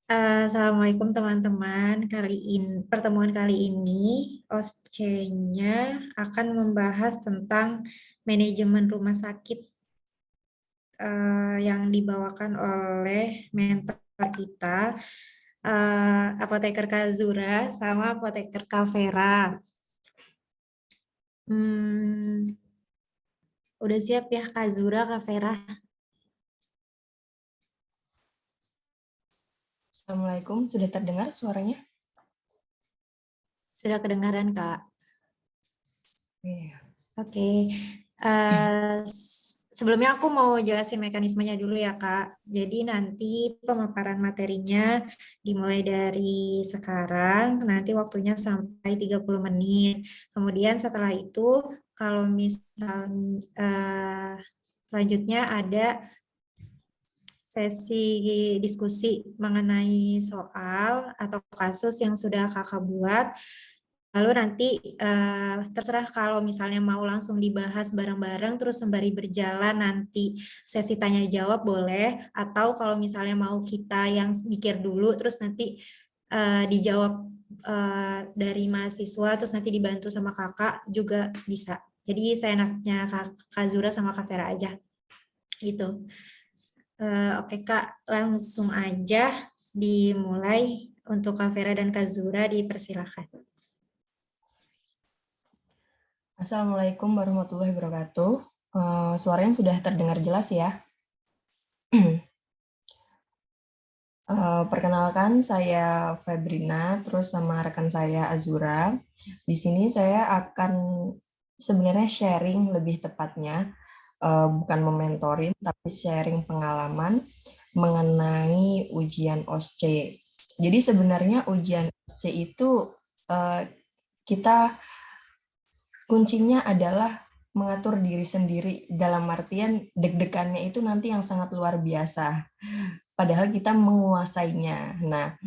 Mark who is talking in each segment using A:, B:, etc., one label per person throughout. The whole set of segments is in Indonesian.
A: Assalamualaikum teman-teman. Pertemuan kali ini OSCE-nya akan membahas tentang manajemen rumah sakit yang dibawakan oleh mentor kita, Apoteker Kazura sama Apoteker Kavera. Udah siap ya Kazura, Kavera?
B: Assalamualaikum, sudah terdengar suaranya?
A: Sudah kedengaran, Kak?
B: Iya.
A: Oke. Eh, Sebelumnya aku mau jelasin mekanismenya dulu ya, Kak. Jadi nanti pemaparan materinya dimulai dari sekarang, nanti waktunya sampai 30 menit. Kemudian setelah itu, kalau misal selanjutnya ada sesi diskusi mengenai soal atau kasus yang sudah Kakak buat. Lalu nanti terserah kalau misalnya mau langsung dibahas bareng-bareng terus sembari berjalan nanti sesi tanya jawab boleh, atau kalau misalnya mau kita yang mikir dulu terus nanti dijawab dari mahasiswa terus nanti dibantu sama kakak juga bisa. Jadi saya enaknya Kak Zura sama Kak Vera aja gitu. Oke Kak, langsung aja dimulai. Untuk Kak Vera dan Kak Zura dipersilakan.
B: Assalamualaikum warahmatullahi wabarakatuh. Suaranya sudah terdengar jelas ya. Perkenalkan, saya Febrina, terus sama rekan saya Azura. Di sini saya akan sebenarnya sharing lebih tepatnya, bukan mementorin, tapi sharing pengalaman mengenai ujian OSCE. Jadi sebenarnya ujian OSCE itu kita kuncinya adalah mengatur diri sendiri, dalam artian deg-degannya itu nanti yang sangat luar biasa. Padahal kita menguasainya. Nah,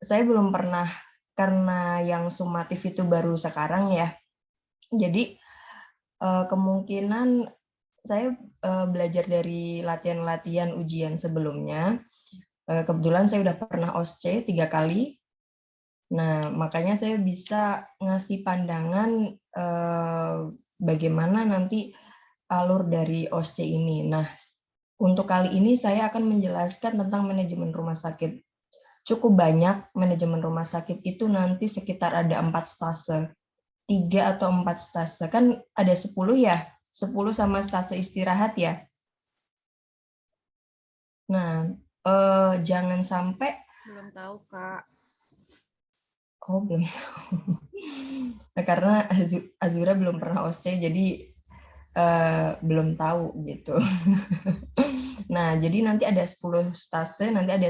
B: saya belum pernah, karena yang sumatif itu baru sekarang ya. Jadi kemungkinan saya belajar dari latihan-latihan ujian sebelumnya. Kebetulan saya udah pernah OSCE 3 kali. Nah, makanya saya bisa ngasih pandangan bagaimana nanti alur dari OSCE ini. Nah, untuk kali ini saya akan menjelaskan tentang manajemen rumah sakit. Cukup banyak manajemen rumah sakit itu nanti sekitar ada 4 stase. 3 atau 4 stase. Kan ada 10 ya? 10 sama stase istirahat ya? Nah, jangan sampai...
C: Belum tahu, Kak.
B: Oh, belum tahu. Nah, karena Azura belum pernah OSCE, jadi belum tahu gitu. Nah, jadi nanti ada 10 stase, nanti ada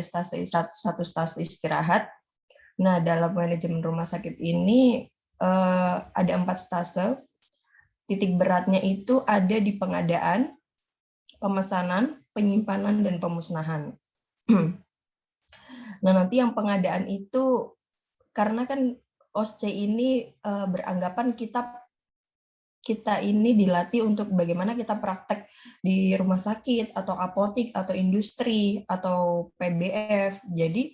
B: satu stase istirahat. Nah, dalam manajemen rumah sakit ini ada 4 stase. Titik beratnya itu ada di pengadaan, pemesanan, penyimpanan, dan pemusnahan. Nah, nanti yang pengadaan itu, karena kan OSCE ini beranggapan kita ini dilatih untuk bagaimana kita praktek di rumah sakit atau apotik atau industri atau PBF. Jadi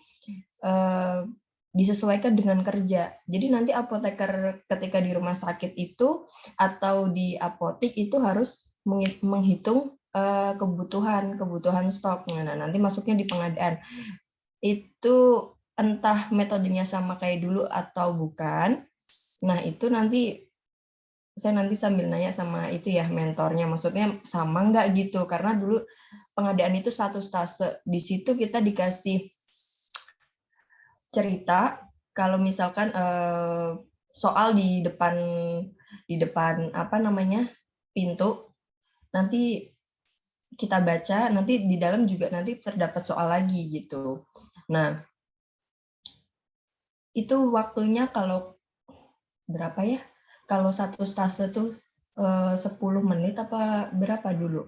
B: disesuaikan dengan kerja. Jadi nanti apoteker ketika di rumah sakit itu atau di apotik itu harus menghitung kebutuhan stok. Nah, nanti masuknya di pengadaan. Itu entah metodenya sama kayak dulu atau bukan. Nah, itu nanti saya sambil nanya sama itu ya mentornya, maksudnya sama nggak gitu, karena dulu pengadaan itu satu stase, di situ kita dikasih cerita kalau misalkan soal di depan apa namanya pintu, nanti kita baca, nanti di dalam juga nanti terdapat soal lagi gitu. Nah, itu waktunya kalau berapa ya? Kalau satu stase tuh 10 menit apa berapa dulu?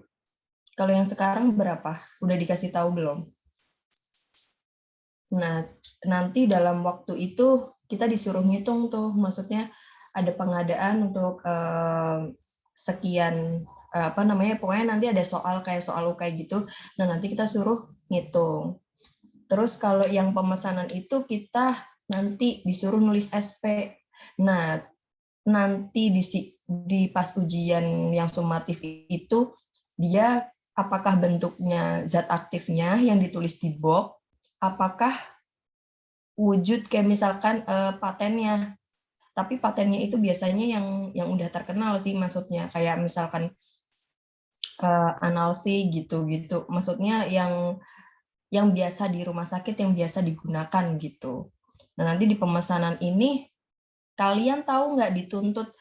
B: Kalau yang sekarang berapa? Udah dikasih tahu belum? Nah, nanti dalam waktu itu kita disuruh ngitung tuh, maksudnya ada pengadaan untuk sekian apa namanya, pokoknya nanti ada soal kayak soal UKAI gitu. Nah, nanti kita suruh ngitung. Terus kalau yang pemesanan itu kita nanti disuruh nulis SP. Nah, nanti di pas ujian yang sumatif itu dia apakah bentuknya zat aktifnya yang ditulis di box, apakah wujud kayak misalkan patennya. Tapi patennya itu biasanya yang udah terkenal sih, maksudnya kayak misalkan analsi gitu-gitu. Maksudnya yang biasa di rumah sakit, yang biasa digunakan gitu. Nah, nanti di pemesanan ini kalian tahu nggak dituntut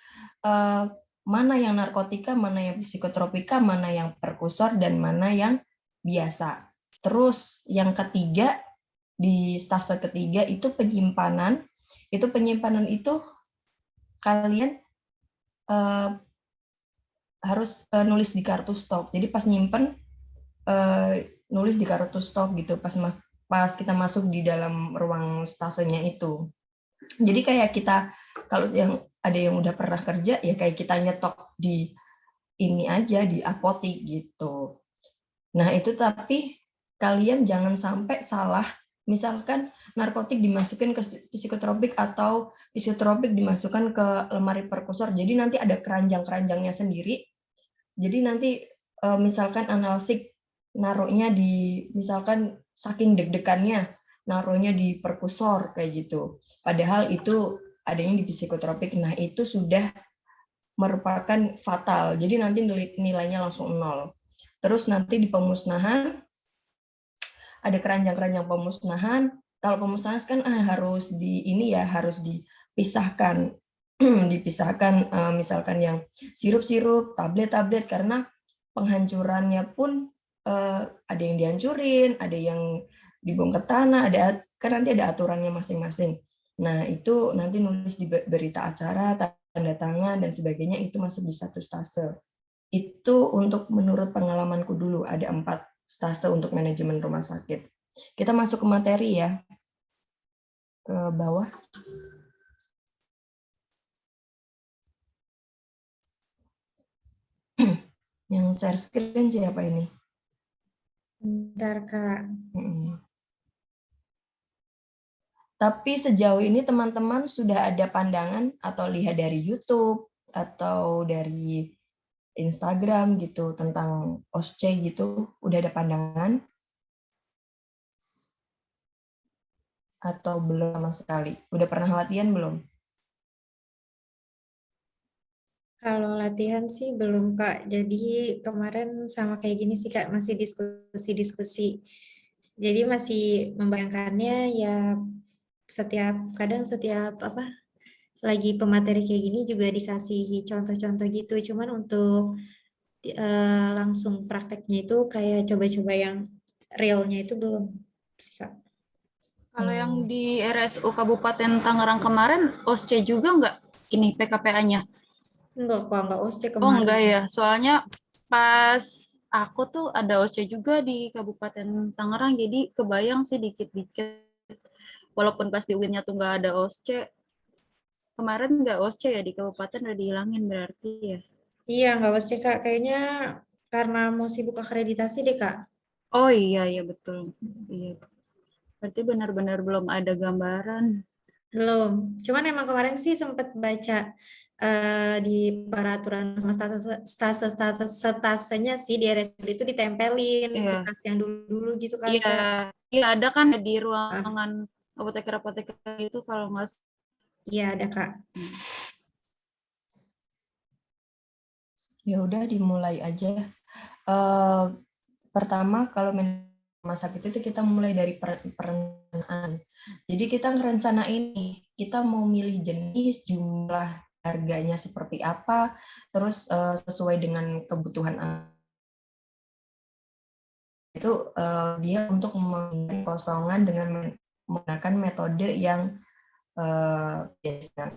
B: mana yang narkotika, mana yang psikotropika, mana yang perkusor, dan mana yang biasa. Terus yang ketiga, di stase ketiga itu penyimpanan. Penyimpanan itu kalian harus nulis di kartu stok. Jadi pas nyimpen nulis di kartu stok gitu pas kita masuk di dalam ruang stasenya itu. Jadi kayak kita kalau yang ada yang udah pernah kerja ya kayak kita nyetok di ini aja di apotik gitu. Nah, itu tapi kalian jangan sampai salah. Misalkan narkotik dimasukin ke psikotropik atau psikotropik dimasukkan ke lemari perkusor. Jadi nanti ada keranjang-keranjangnya sendiri. Jadi nanti misalkan analsik naruhnya di misalkan saking deg-degannya naruhnya di perkusor kayak gitu. Padahal itu adanya di psikotropik. Nah, itu sudah merupakan fatal. Jadi nanti nilainya langsung 0. Terus nanti di pemusnahan ada keranjang-keranjang pemusnahan. Kalau pemusnahan kan harus harus dipisahkan. Dipisahkan misalkan yang sirup-sirup, tablet-tablet karena penghancurannya pun ada yang dihancurin, ada yang dibuang ke tanah, kan nanti ada aturannya masing-masing. Nah, itu nanti nulis di berita acara, tanda tangan dan sebagainya itu masuk di satu stase. Itu untuk menurut pengalamanku dulu ada 4 stase untuk manajemen rumah sakit. Kita masuk ke materi ya. Ke bawah. Yang share screen siapa ini?
A: Bentar, Kak.
B: Tapi sejauh ini teman-teman sudah ada pandangan atau lihat dari YouTube atau dari Instagram gitu tentang OSCE gitu, udah ada pandangan atau belum sama sekali? Udah pernah latihan belum?
A: Kalau latihan sih belum, Kak. Jadi kemarin sama kayak gini sih, Kak, masih diskusi-diskusi. Jadi masih membayangkannya ya kadang setiap apa lagi pemateri kayak gini juga dikasih contoh-contoh gitu. Cuman untuk langsung prakteknya itu kayak coba-coba yang realnya itu belum, Kak.
C: Kalau yang di RSU Kabupaten Tangerang kemarin, OSCE juga nggak ini PKPA-nya?
A: Enggak, kok enggak OSCE
C: Oh
A: kemarin.
C: enggak ya, soalnya pas aku tuh ada OSCE juga di Kabupaten Tangerang, jadi kebayang sih dikit-dikit. Walaupun pas di UIN-nya tuh nggak ada OSCE, kemarin nggak OSCE ya di Kabupaten udah dihilangin berarti ya.
A: Iya, enggak OSCE, Kak. Kayaknya karena mau sibuk akreditasi deh, Kak.
C: Oh iya, iya betul. Iya. Berarti benar-benar belum ada gambaran.
A: Belum. Cuman emang kemarin sih sempat baca di peraturan sama stasenya sih di RSUD itu ditempelin
C: Iya.
A: bekas yang dulu-dulu gitu kali,
C: Iya,
A: Kak.
C: iya ada kan di
A: Ah,
C: ruangan apoteker-apoteker itu kalau nggak
A: iya ada, Kak.
B: Ya udah dimulai aja. Pertama kalau rumah sakit itu kita mulai dari perencanaan. Jadi kita ngerencana ini, kita mau milih jenis, jumlah, harganya seperti apa, terus sesuai dengan kebutuhan itu dia untuk mengisi kosongan dengan menggunakan metode yang biasa.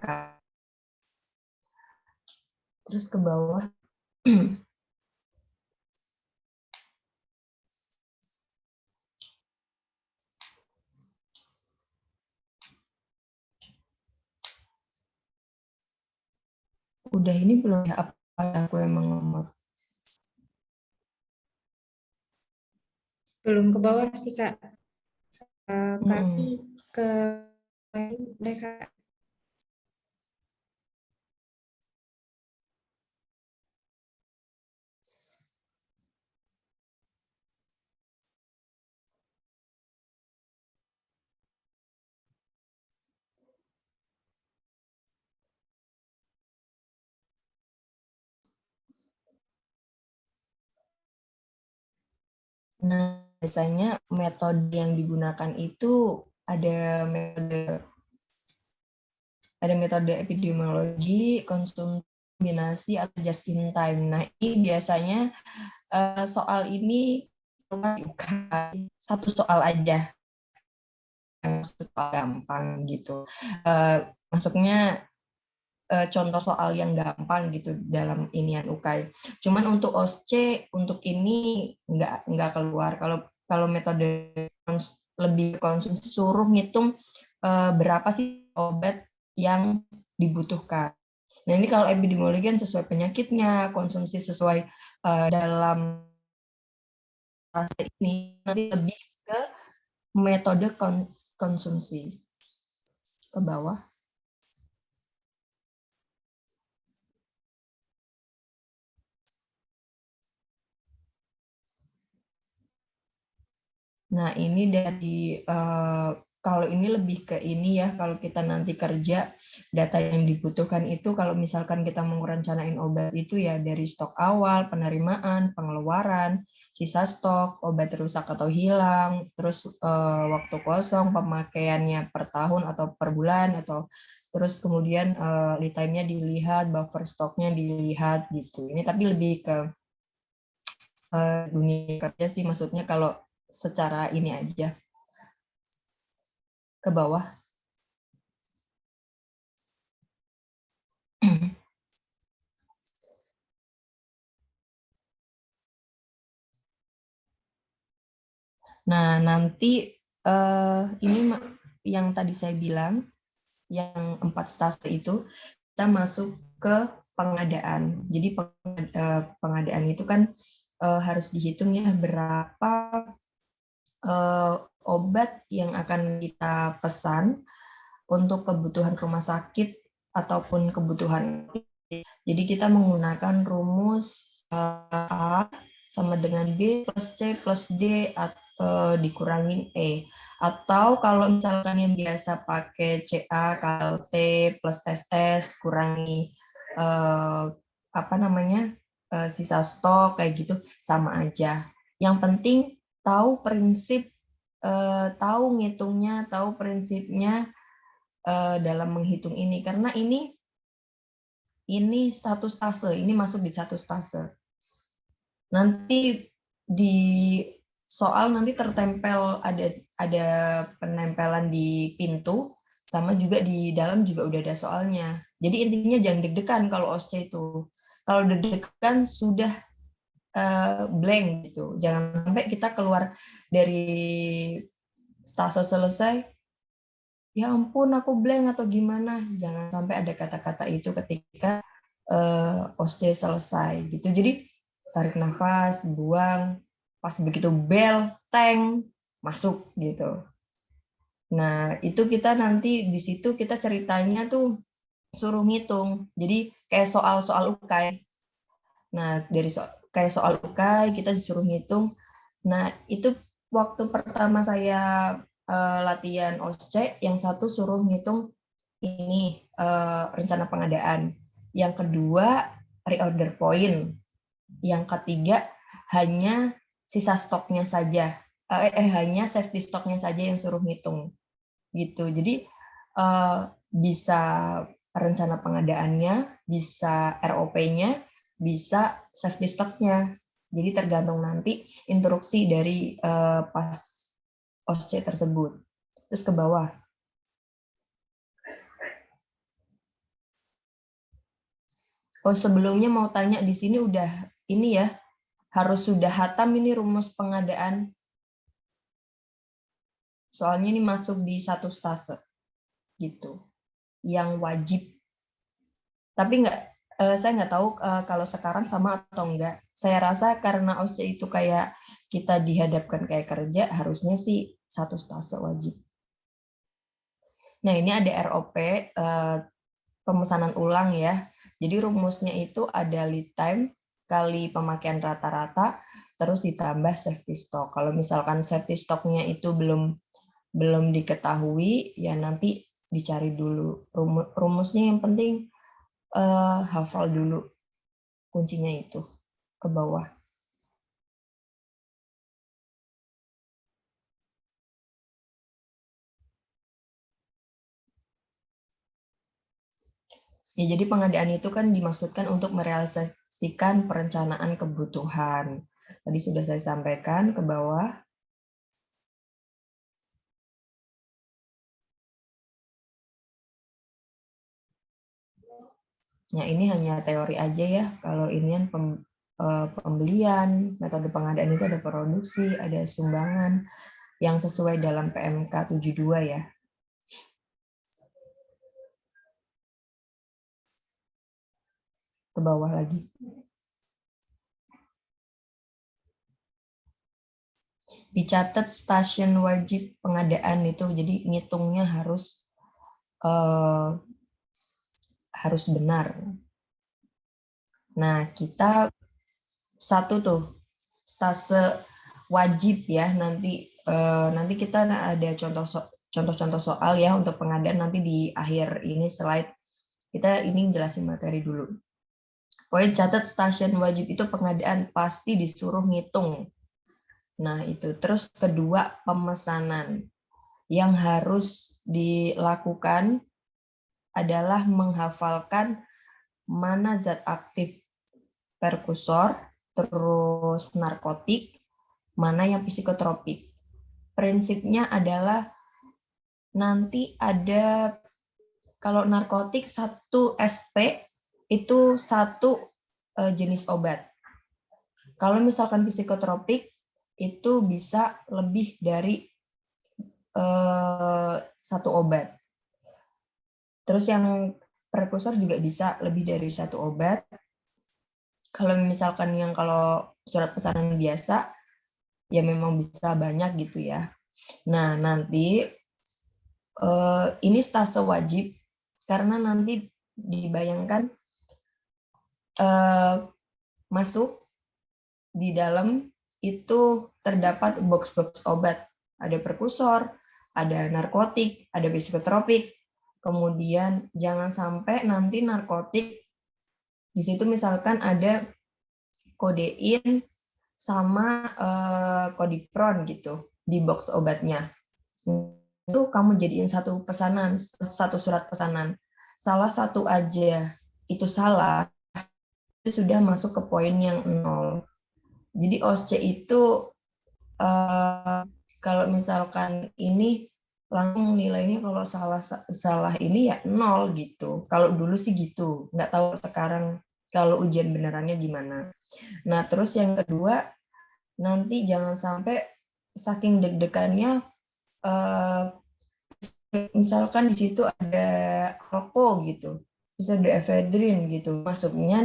B: Terus ke bawah. Udah ini belum ya apa aku emang ngomong?
A: Belum ke bawah sih, Kak. kasih ke mereka.
B: Nah, biasanya metode yang digunakan itu ada metode epidemiologi, kombinasi atau just in time. Nah, ini biasanya soal ini satu soal aja, soal gampang gitu. Masuknya contoh soal yang gampang gitu dalam inian UKAI. Cuman untuk OSCE untuk ini nggak keluar. Kalau metode lebih konsumsi, suruh ngitung berapa sih obat yang dibutuhkan. Nah, ini kalau epidemiologi kan sesuai penyakitnya, konsumsi sesuai dalam fase ini, nanti lebih ke metode konsumsi. Ke bawah. Nah, ini dari kalau ini lebih ke ini ya, kalau kita nanti kerja, data yang dibutuhkan itu kalau misalkan kita mau rencanain obat itu ya dari stok awal, penerimaan, pengeluaran, sisa stok, obat rusak atau hilang, terus waktu kosong, pemakaiannya per tahun atau per bulan, atau terus kemudian lead time-nya dilihat, buffer stoknya dilihat gitu. Ini tapi lebih ke dunia kerja sih, maksudnya kalau secara ini aja. Ke bawah. Nah, nanti ini yang tadi saya bilang, yang 4 stase itu, kita masuk ke pengadaan. Jadi pengadaan itu kan harus dihitung ya berapa obat yang akan kita pesan untuk kebutuhan rumah sakit ataupun kebutuhan. Jadi kita menggunakan rumus A sama dengan B plus C plus D dikurangin E. Atau kalau misalkan yang biasa pakai CA, KLT plus SS kurangi sisa stok kayak gitu, sama aja. Yang penting tahu prinsip, tahu ngitungnya, tahu prinsipnya dalam menghitung ini, karena ini satu stase, ini masuk di satu stase. Nanti di soal nanti tertempel, ada penempelan di pintu, sama juga di dalam juga udah ada soalnya. Jadi intinya jangan deg-degan kalau OSCE itu. Kalau deg-degan sudah blank gitu. Jangan sampai kita keluar dari stase selesai, ya ampun aku blank atau gimana. Jangan sampai ada kata-kata itu ketika OSCE selesai gitu. Jadi tarik nafas, buang, pas begitu bel, teng, masuk gitu. Nah, itu kita nanti di situ kita ceritanya tuh suruh ngitung. Jadi kayak soal-soal UKAI. Nah, dari kayak soal UKAI kita disuruh ngitung. Nah, itu waktu pertama saya latihan OSCE, yang satu suruh ngitung ini rencana pengadaan. Yang kedua reorder point. Yang ketiga hanya sisa stoknya saja, hanya safety stoknya saja yang suruh ngitung gitu. Jadi bisa rencana pengadaannya, bisa ROP-nya, bisa safety stoknya. Jadi tergantung nanti instruksi dari pas OSCE tersebut. Terus ke bawah. Oh, sebelumnya mau tanya di sini udah ini ya, harus sudah hatam ini rumus pengadaan. Soalnya ini masuk di satu stase gitu, yang wajib. Tapi saya nggak tahu kalau sekarang sama atau enggak. Saya rasa karena OSCE itu kayak kita dihadapkan kayak kerja, harusnya sih 1 stase wajib. Nah, ini ada ROP, pemesanan ulang ya. Jadi rumusnya itu ada lead time kali pemakaian rata-rata, terus ditambah safety stock. Kalau misalkan safety stocknya itu belum diketahui, ya nanti dicari dulu. Rumusnya yang penting hafal dulu kuncinya itu ke bawah. Ya, jadi pengadaan itu kan dimaksudkan untuk merealisasikan perencanaan kebutuhan. Tadi sudah saya sampaikan ke bawah. Nah, ini hanya teori aja ya. Kalau ini kan pembelian, metode pengadaan itu ada produksi, ada sumbangan yang sesuai dalam PMK 72 ya. Ke bawah lagi. Dicatat stasiun wajib pengadaan itu, jadi ngitungnya harus benar. Nah, kita satu tuh stase wajib ya, nanti kita ada contoh-contoh soal ya untuk pengadaan nanti di akhir ini slide. Kita ini jelasin materi dulu. Pokoknya catat stasiun wajib itu pengadaan pasti disuruh ngitung. Nah, itu. Terus kedua, pemesanan. Yang harus dilakukan adalah menghafalkan mana zat aktif perkusor, terus narkotik, mana yang psikotropik. Prinsipnya adalah nanti ada, kalau narkotik 1 SP itu 1 jenis obat. Kalau misalkan psikotropik itu bisa lebih dari 1 obat. Terus yang prekursor juga bisa lebih dari 1 obat. Kalau misalkan kalau surat pesanan biasa, ya memang bisa banyak gitu ya. Nah, nanti ini stase wajib, karena nanti dibayangkan masuk di dalam itu terdapat box-box obat. Ada prekursor, ada narkotik, ada psikotropik. Kemudian jangan sampai nanti narkotik, di situ misalkan ada kodein sama kodipron gitu di box obatnya. Itu kamu jadiin 1 pesanan, 1 surat pesanan. Salah satu aja itu salah, itu sudah masuk ke poin yang 0. Jadi OSC itu kalau misalkan ini langsung nilainya kalau salah ini ya 0 gitu. Kalau dulu sih gitu, nggak tahu sekarang kalau ujian benerannya gimana. Nah, terus yang kedua, nanti jangan sampai saking deg-degannya, misalkan di situ ada alko gitu, bisa ada efedrin gitu, masuknya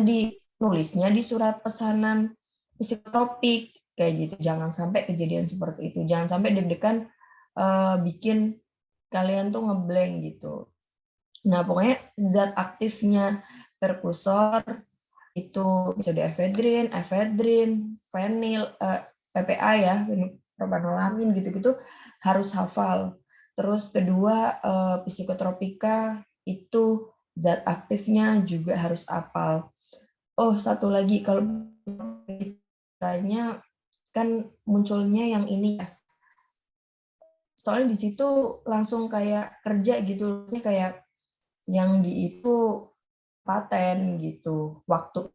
B: nulisnya di surat pesanan psikotropik kayak gitu. Jangan sampai kejadian seperti itu. Jangan sampai deg-degan bikin kalian tuh ngeblank gitu. Nah, pokoknya zat aktifnya perkusor itu bisa ada efedrin, fenil, PPA ya, propanolamin gitu-gitu harus hafal. Terus kedua, psikotropika itu zat aktifnya juga harus hafal. Oh, satu lagi, kalau ditanya kan munculnya yang ini ya. Soalnya di situ langsung kayak kerja gitu, kayak yang di itu paten gitu. Waktu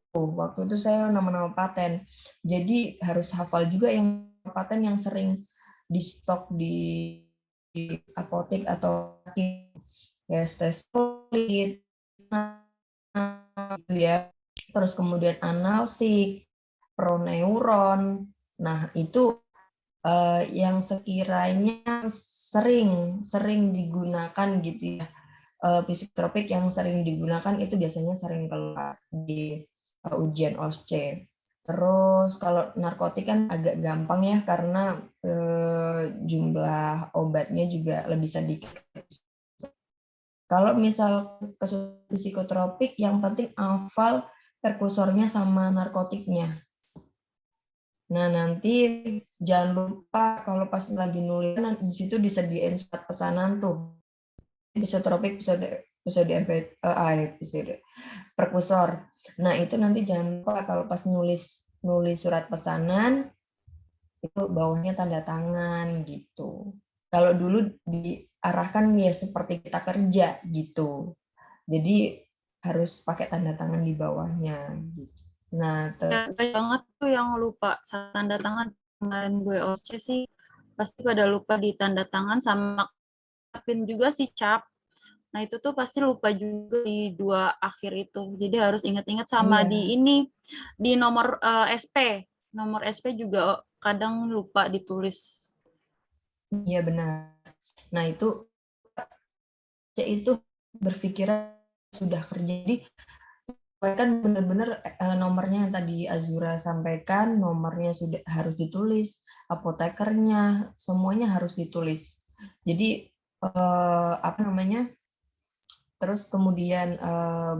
B: itu saya nama-nama paten. Jadi harus hafal juga yang paten yang sering di stok di apotek atau ya stesolid gitu ya. Terus kemudian analsik, proneuron. Nah, itu yang sekiranya sering digunakan gitu ya. Psikotropik yang sering digunakan itu biasanya sering keluar di ujian OSCE. Terus kalau narkotik kan agak gampang ya karena jumlah obatnya juga lebih sedikit. Kalau misal kasus psikotropik, yang penting hafal prekursornya sama narkotiknya. Nah, nanti jangan lupa kalau pas lagi nulis, di situ disediain surat pesanan tuh. Psikotropik, episode prekursor. Nah, itu nanti jangan lupa kalau pas nulis surat pesanan, itu bawahnya tanda tangan gitu. Kalau dulu diarahkan ya seperti kita kerja gitu. Jadi harus pakai tanda tangan di bawahnya. Gitu. Nah,
C: Ya, banyak banget tuh yang lupa tanda tangan. Kemarin gue OSCE sih pasti pada lupa di tanda tangan sama pin juga sih cap. Nah itu tuh pasti lupa juga di 2 akhir itu. Jadi harus ingat-ingat sama
B: iya,
C: di ini di nomor SP. Nomor SP juga kadang lupa ditulis.
B: iya benar. Nah, itu berpikiran sudah kerja. Jadi kan benar-benar nomornya yang tadi Azura sampaikan, nomornya sudah harus ditulis, apotekernya, semuanya harus ditulis. Jadi apa namanya? Terus kemudian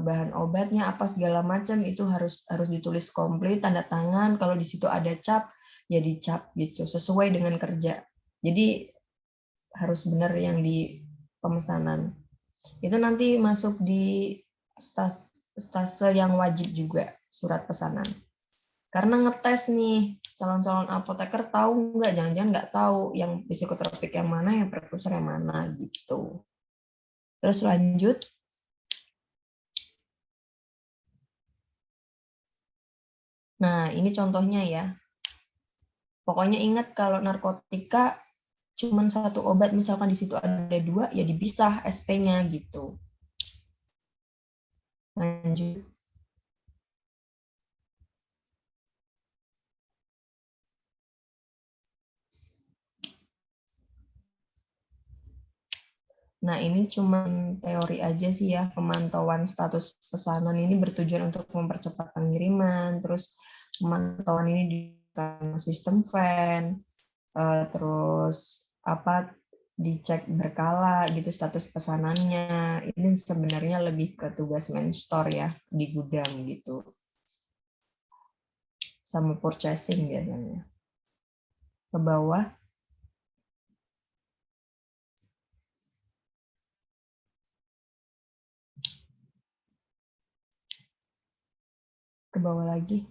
B: bahan obatnya apa segala macam itu harus ditulis komplit, tanda tangan. Kalau di situ ada cap, ya dicap gitu, sesuai dengan kerja. Jadi harus benar yang di pemesanan. Itu nanti masuk di stase yang wajib juga, surat pesanan. Karena ngetes nih, calon-calon apoteker tahu nggak, jangan-jangan nggak tahu yang psikotropik yang mana, yang prekursor yang mana gitu. Terus lanjut. Nah, ini contohnya ya. Pokoknya ingat kalau narkotika cuma satu obat, misalkan di situ ada 2, ya dipisah SP-nya gitu. Lanjut. Nah, ini cuma teori aja sih ya, pemantauan status pesanan ini bertujuan untuk mempercepat pengiriman, terus pemantauan ini di sistem VAN, terus dicek berkala gitu status pesanannya. Ini sebenarnya lebih ke tugas main store ya, di gudang gitu. Sama purchasing biasanya. Ke bawah. Ke bawah lagi.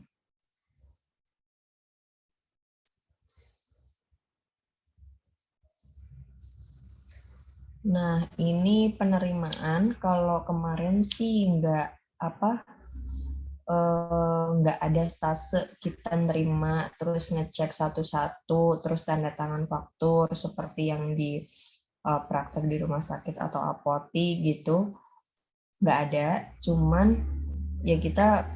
B: Nah, ini penerimaan. Kalau kemarin sih nggak ada stase, kita nerima terus ngecek satu-satu, terus tanda tangan faktur seperti yang di praktek di rumah sakit atau apotik gitu, nggak ada. Cuman ya kita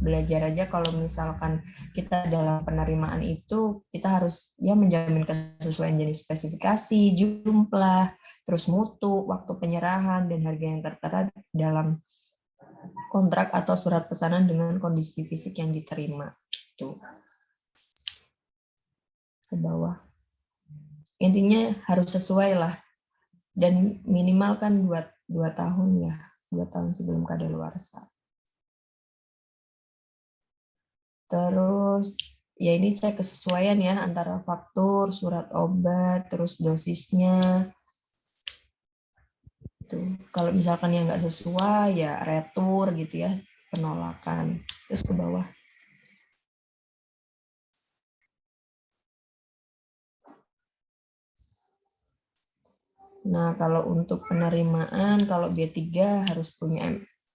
B: belajar aja kalau misalkan kita dalam penerimaan itu kita harus ya menjamin kesesuaian jenis spesifikasi, jumlah, terus mutu, waktu penyerahan, dan harga yang tertera dalam kontrak atau surat pesanan dengan kondisi fisik yang diterima. Tuh. Ke bawah. Intinya harus sesuai lah. Dan minimal kan 2 tahun ya. 2 tahun sebelum kadaluarsa. Terus ya ini cek kesesuaian ya antara faktur, surat obat, terus dosisnya. Tuh. Kalau misalkan yang nggak sesuai ya retur gitu ya, penolakan. Terus ke bawah. Nah, kalau untuk penerimaan, kalau B3 harus punya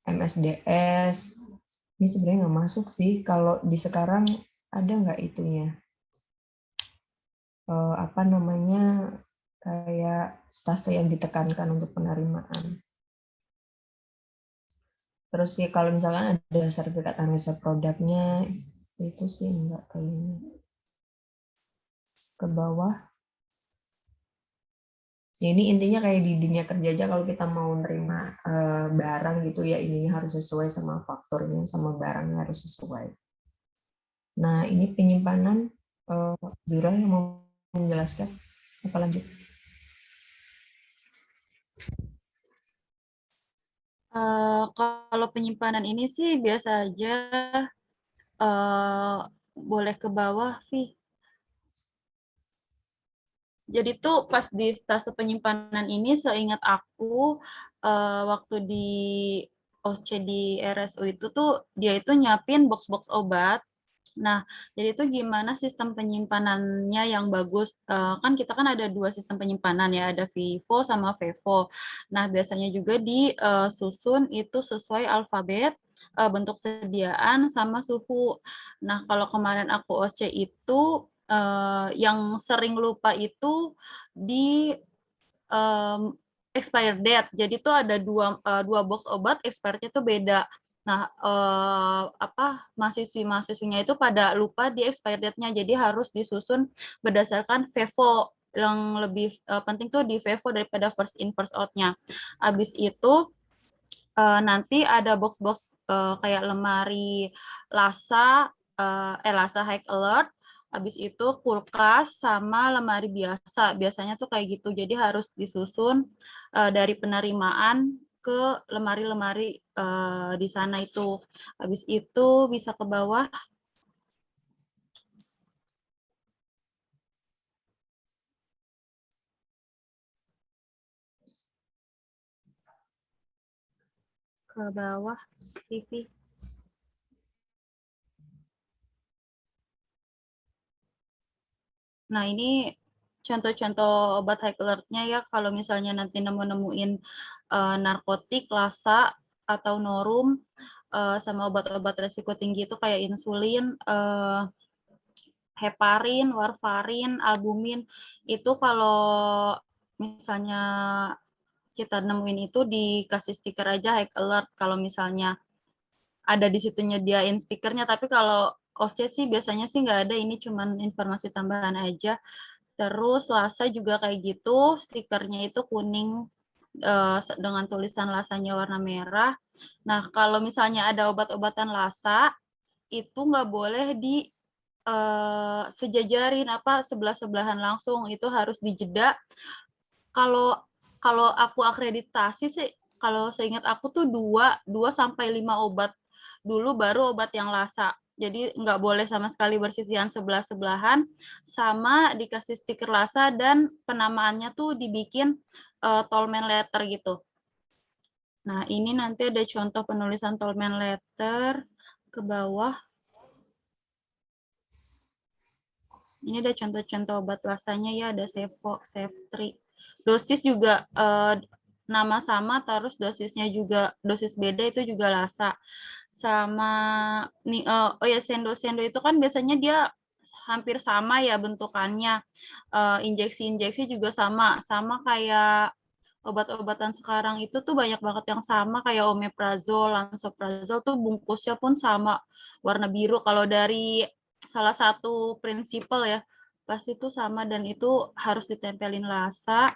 B: MSDS. Ini sebenarnya nggak masuk sih. Kalau di sekarang ada nggak itunya? Kayak stase yang ditekankan untuk penerimaan. Terus ya kalau misalkan ada sertifikat analisa produknya, itu sih enggak kayaknya. Ke bawah. Ya, ini intinya kayak di dunia kerja aja, kalau kita mau nerima barang gitu ya, ininya harus sesuai sama fakturnya, sama barangnya harus sesuai. Nah, ini penyimpanan, Zura yang mau menjelaskan, apa lanjut?
C: Kalau penyimpanan ini sih biasa aja, boleh ke bawah, Vi. Jadi tuh pas di stase penyimpanan ini seingat aku waktu di OC di RSU itu tuh dia itu nyiapin box-box obat. Nah, jadi itu gimana sistem penyimpanannya yang bagus? Kan kita kan ada 2 sistem penyimpanan ya, ada Vivo sama Vevo. Nah, biasanya juga disusun itu sesuai alfabet, bentuk sediaan sama suhu. Nah, kalau kemarin aku OC itu yang sering lupa itu di expired date. Jadi tuh ada dua box obat expirednya tuh beda. Nah, mahasiswinya itu pada lupa di expired date-nya. Jadi harus disusun berdasarkan Vevo. Yang lebih penting tuh di Vevo daripada first in first out-nya. Habis itu nanti ada box-box kayak lemari Lasa, Lasa High Alert, habis itu kulkas sama lemari biasa. Biasanya tuh kayak gitu. Jadi harus disusun dari penerimaan ke lemari-lemari di sana itu. Habis itu bisa ke bawah. Ke bawah, TV. Nah, ini contoh-contoh obat high alert-nya ya, kalau misalnya nanti nemuin narkotik, lasa, atau norum, sama obat-obat resiko tinggi itu kayak insulin, heparin, warfarin, albumin, itu kalau misalnya kita nemuin itu dikasih stiker aja high alert, kalau misalnya ada di situ nyediain stikernya, tapi kalau OSCE sih biasanya sih nggak ada, ini cuman informasi tambahan aja. Terus Lasa juga kayak gitu, stikernya itu kuning dengan tulisan Lasanya warna merah. Nah, kalau misalnya ada obat-obatan Lasa, itu nggak boleh di sejajarin sebelah-sebelahan langsung, itu harus dijeda. Kalau kalau aku akreditasi sih, kalau seingat aku tuh 2 sampai 5 obat dulu baru obat yang Lasa. Jadi nggak boleh sama sekali bersisihan sebelah-sebelahan, sama dikasih stiker Lasa dan penamaannya tuh dibikin Tolman letter gitu. Nah, ini nanti ada contoh penulisan Tolman letter ke bawah. Ini ada contoh-contoh obat Lasanya ya, ada Sevo, Seftri. Dosis juga nama sama, terus dosisnya juga dosis beda itu juga Lasa. Sama nih, oh ya sendo-sendo itu kan biasanya dia hampir sama ya bentukannya. Injeksi-injeksi juga sama kayak obat-obatan sekarang itu tuh banyak banget yang sama kayak omeprazol, lansoprazol tuh bungkusnya pun sama warna biru. Kalau dari salah satu prinsipal ya pasti itu sama dan itu harus ditempelin Lasa.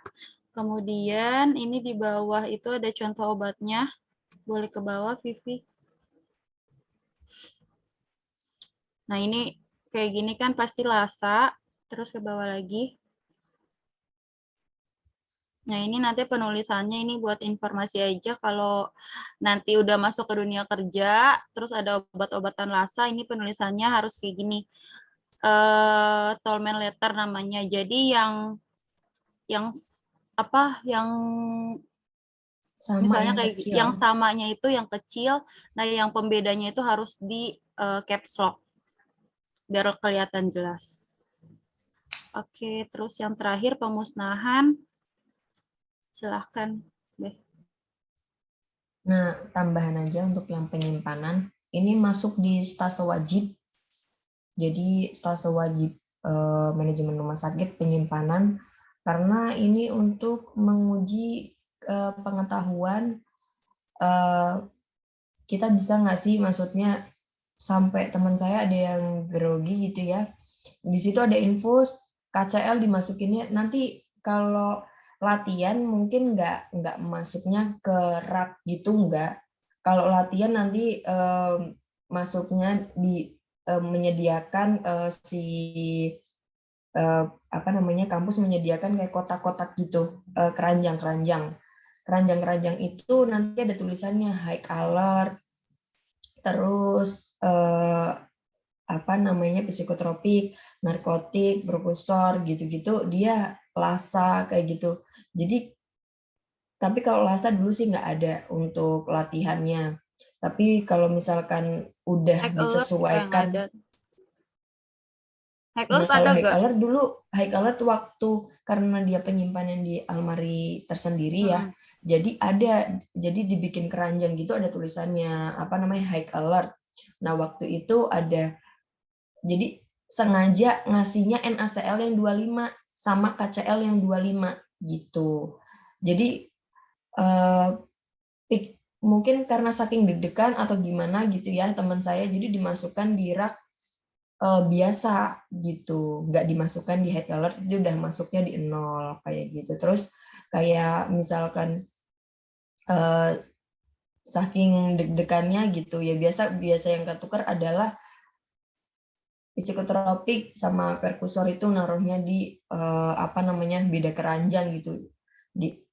C: Kemudian ini di bawah itu ada contoh obatnya. Boleh ke bawah, Vivi. Nah, ini kayak gini kan pasti Lasa, terus ke bawah lagi. Nah, ini nanti penulisannya ini buat informasi aja kalau nanti udah masuk ke dunia kerja, terus ada obat-obatan Lasa, ini penulisannya harus kayak gini. Tolman letter namanya. Jadi yang yang
B: Sama
C: misalnya
B: yang
C: kayak
B: kecil.
C: yang samanya itu yang kecil, nah yang pembedanya itu harus di caps lock biar kelihatan jelas. Oke, terus yang terakhir pemusnahan. Silahkan, deh.
B: Nah, tambahan aja untuk yang penyimpanan, ini masuk di stase wajib. Jadi stase wajib manajemen rumah sakit penyimpanan, karena ini untuk menguji pengetahuan kita bisa nggak sih, maksudnya sampai teman saya ada yang grogi gitu ya. Di situ ada infus KCL dimasukinnya, nanti kalau latihan mungkin nggak masuknya ke rak gitu, nggak. Kalau latihan nanti masuknya di menyediakan apa namanya, kampus menyediakan kayak kotak-kotak gitu, keranjang-keranjang. Keranjang-keranjang itu nanti ada tulisannya high alert, terus apa namanya, psikotropik, narkotik, prekursor gitu-gitu, dia LASA kayak gitu. Jadi tapi kalau LASA dulu sih nggak ada untuk latihannya. Tapi kalau misalkan udah
C: Hack alert juga yang
B: disesuaikan.
C: ada. Hack
B: Nah,
C: alert
B: kalau
C: ada
B: high
C: gak?
B: alert dulu, high alert waktu karena dia penyimpanan di almari tersendiri ya. Jadi jadi dibikin keranjang gitu, ada tulisannya apa namanya, high alert. Nah, waktu itu ada, jadi sengaja ngasihnya NaCl yang 25 sama KCl yang 25 gitu. Jadi eh, mungkin karena saking deg-degan atau gimana gitu ya teman saya, jadi dimasukkan di rak biasa gitu, nggak dimasukkan di high alert, dia udah masuknya di 0 kayak gitu. Terus kayak misalkan saking deg-degannya gitu ya, biasa yang ketukar adalah psikotropik sama perkusor itu naruhnya di apa namanya, beda keranjang gitu.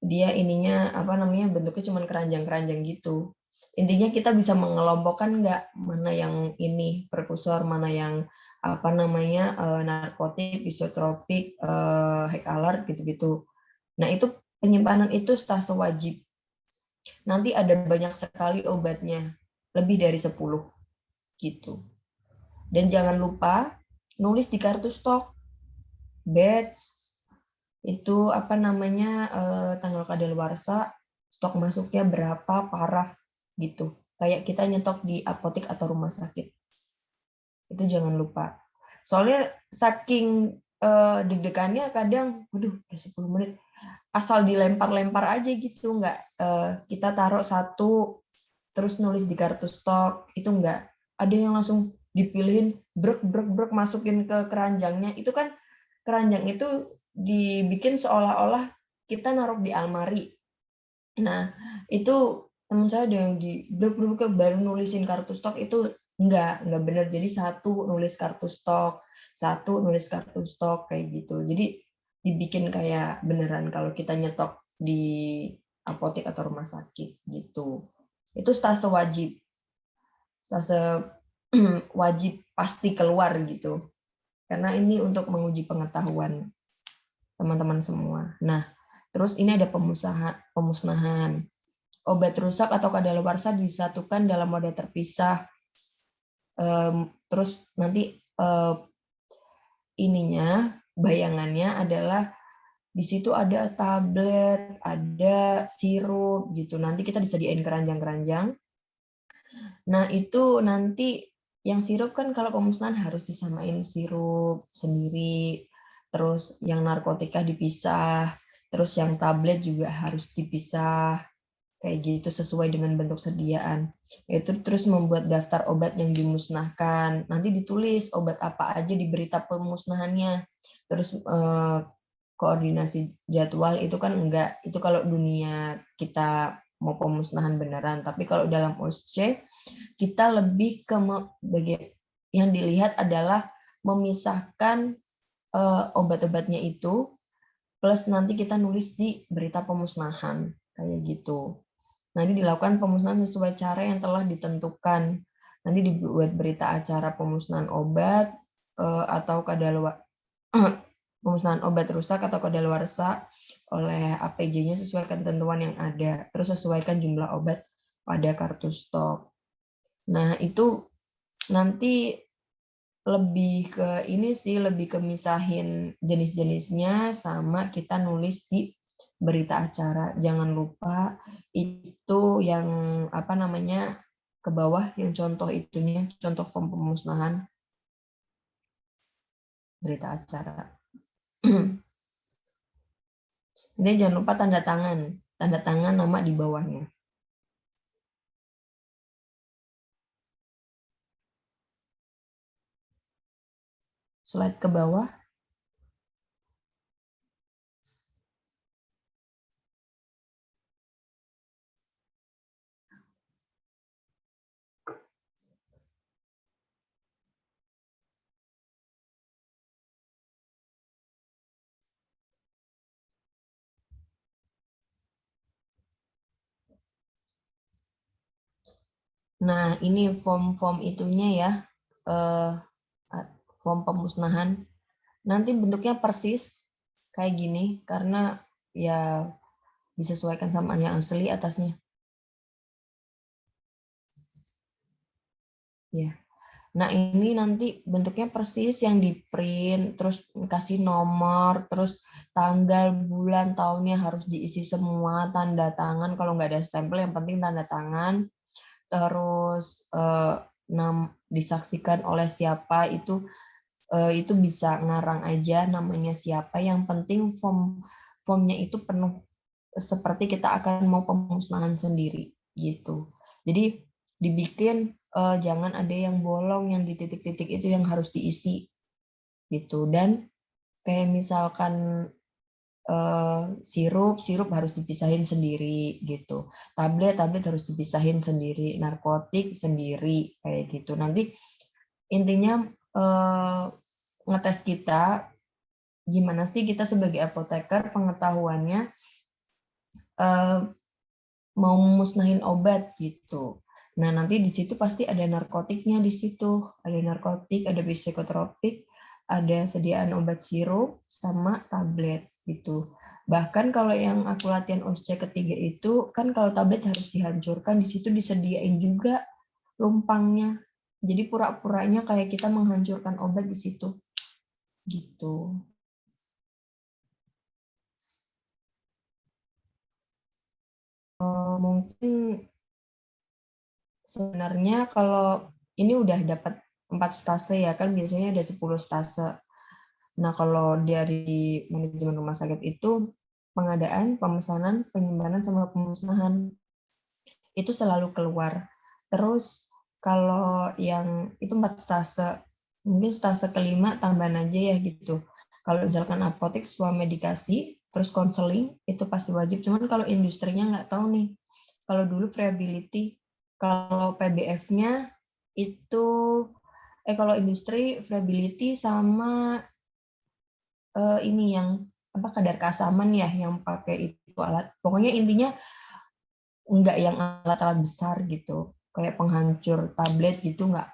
B: Dia ininya apa namanya, bentuknya cuma keranjang-keranjang gitu. Intinya kita bisa mengelompokkan nggak mana yang ini perkusor, mana yang apa namanya, narkotik, psikotropik, high alert gitu-gitu. Nah, itu penyimpanan itu stase wajib. Nanti ada banyak sekali obatnya, lebih dari 10 gitu. Dan jangan lupa nulis di kartu stok, batch, itu apa namanya, tanggal kadaluarsa, stok masuknya berapa, paraf gitu. Kayak kita nyetok di apotek atau rumah sakit. Itu jangan lupa. Soalnya saking deg-degannya kadang, waduh, udah 10 menit, asal dilempar-lempar aja gitu, nggak kita taruh satu, terus nulis di kartu stok, itu enggak. Ada yang langsung dipilihin, brek, brek, brek, masukin ke keranjangnya. Itu kan keranjang itu dibikin seolah-olah kita naruh di almari. Nah, itu teman saya ada yang di brek, brek, baru nulisin kartu stok, itu enggak benar. Jadi satu nulis kartu stok, satu nulis kartu stok, kayak gitu. Jadi dibikin kayak beneran kalau kita nyetok di apotek atau rumah sakit gitu. Itu stase wajib. Stase wajib pasti keluar gitu. Karena ini untuk menguji pengetahuan teman-teman semua. Nah, terus ini ada pemusnahan. Obat rusak atau kadaluarsa disatukan dalam wadah terpisah. Terus nanti ininya, bayangannya adalah di situ ada tablet, ada sirup gitu. Nanti kita disediain keranjang-keranjang. Nah, itu nanti yang sirup kan kalau pemusnahan harus disamain sirup sendiri, terus yang narkotika dipisah, terus yang tablet juga harus dipisah, kayak gitu sesuai dengan bentuk sediaan. Itu terus membuat daftar obat yang dimusnahkan. Nanti ditulis obat apa aja di berita pemusnahannya. Terus koordinasi jadwal itu kan enggak, itu kalau dunia kita mau pemusnahan beneran. Tapi kalau dalam OSC kita lebih ke yang dilihat adalah memisahkan obat-obatnya itu, plus nanti kita nulis di berita pemusnahan kayak gitu. Nanti dilakukan pemusnahan sesuai cara yang telah ditentukan. Nanti dibuat berita acara pemusnahan obat atau pemusnahan obat rusak atau kadaluarsa oleh APJ-nya sesuai ketentuan yang ada. Terus sesuaikan jumlah obat pada kartu stok. Nah, itu nanti lebih ke ini sih, lebih ke misahin jenis-jenisnya sama kita nulis di berita acara. Jangan lupa itu yang apa namanya, ke bawah yang contoh itunya, contoh form pemusnahan berita acara. Jadi jangan lupa tanda tangan nama di bawahnya. Slide ke bawah. Nah, ini form-form itunya ya, form pemusnahan. Nanti bentuknya persis kayak gini, karena ya disesuaikan sama yang asli atasnya. Ya. Nah, ini nanti bentuknya persis yang di print, terus kasih nomor, terus tanggal, bulan, tahunnya harus diisi semua, tanda tangan, kalau nggak ada stempel yang penting tanda tangan, terus disaksikan oleh siapa, itu bisa ngarang aja namanya siapa, yang penting formnya itu penuh seperti kita akan mau pemusnahan sendiri gitu. Jadi dibikin jangan ada yang bolong, yang di titik-titik itu yang harus diisi gitu. Dan kayak misalkan sirup harus dipisahin sendiri gitu. Tablet harus dipisahin sendiri, narkotik sendiri kayak gitu. Nanti intinya ngetes kita gimana sih kita sebagai apoteker pengetahuannya mau musnahin obat gitu. Nah, nanti di situ pasti ada narkotiknya di situ. Ada narkotik, ada psikotropik, ada sediaan obat sirup, sama tablet gitu. Bahkan kalau yang aku latihan OSCE ketiga itu, kan kalau tablet harus dihancurkan, di situ disediain juga lumpangnya. Jadi pura-puranya kayak kita menghancurkan obat di situ. Gitu. Mungkin sebenarnya kalau ini udah dapat 4 stase ya, kan biasanya ada 10 stase. Nah, kalau dari manajemen rumah sakit itu pengadaan, pemesanan, penyimpanan, sama pemusnahan itu selalu keluar. Terus kalau yang itu 4 stase, mungkin stase kelima tambahan aja ya gitu. Kalau misalkan apotek, swamedikasi, terus konseling itu pasti wajib. Cuman kalau industrinya nggak tahu nih. Kalau dulu variability, kalau PBF-nya itu kalau industri variability sama ini yang apa kadar keasaman ya yang pakai itu alat. Pokoknya intinya enggak yang alat-alat besar gitu. Kayak penghancur tablet gitu enggak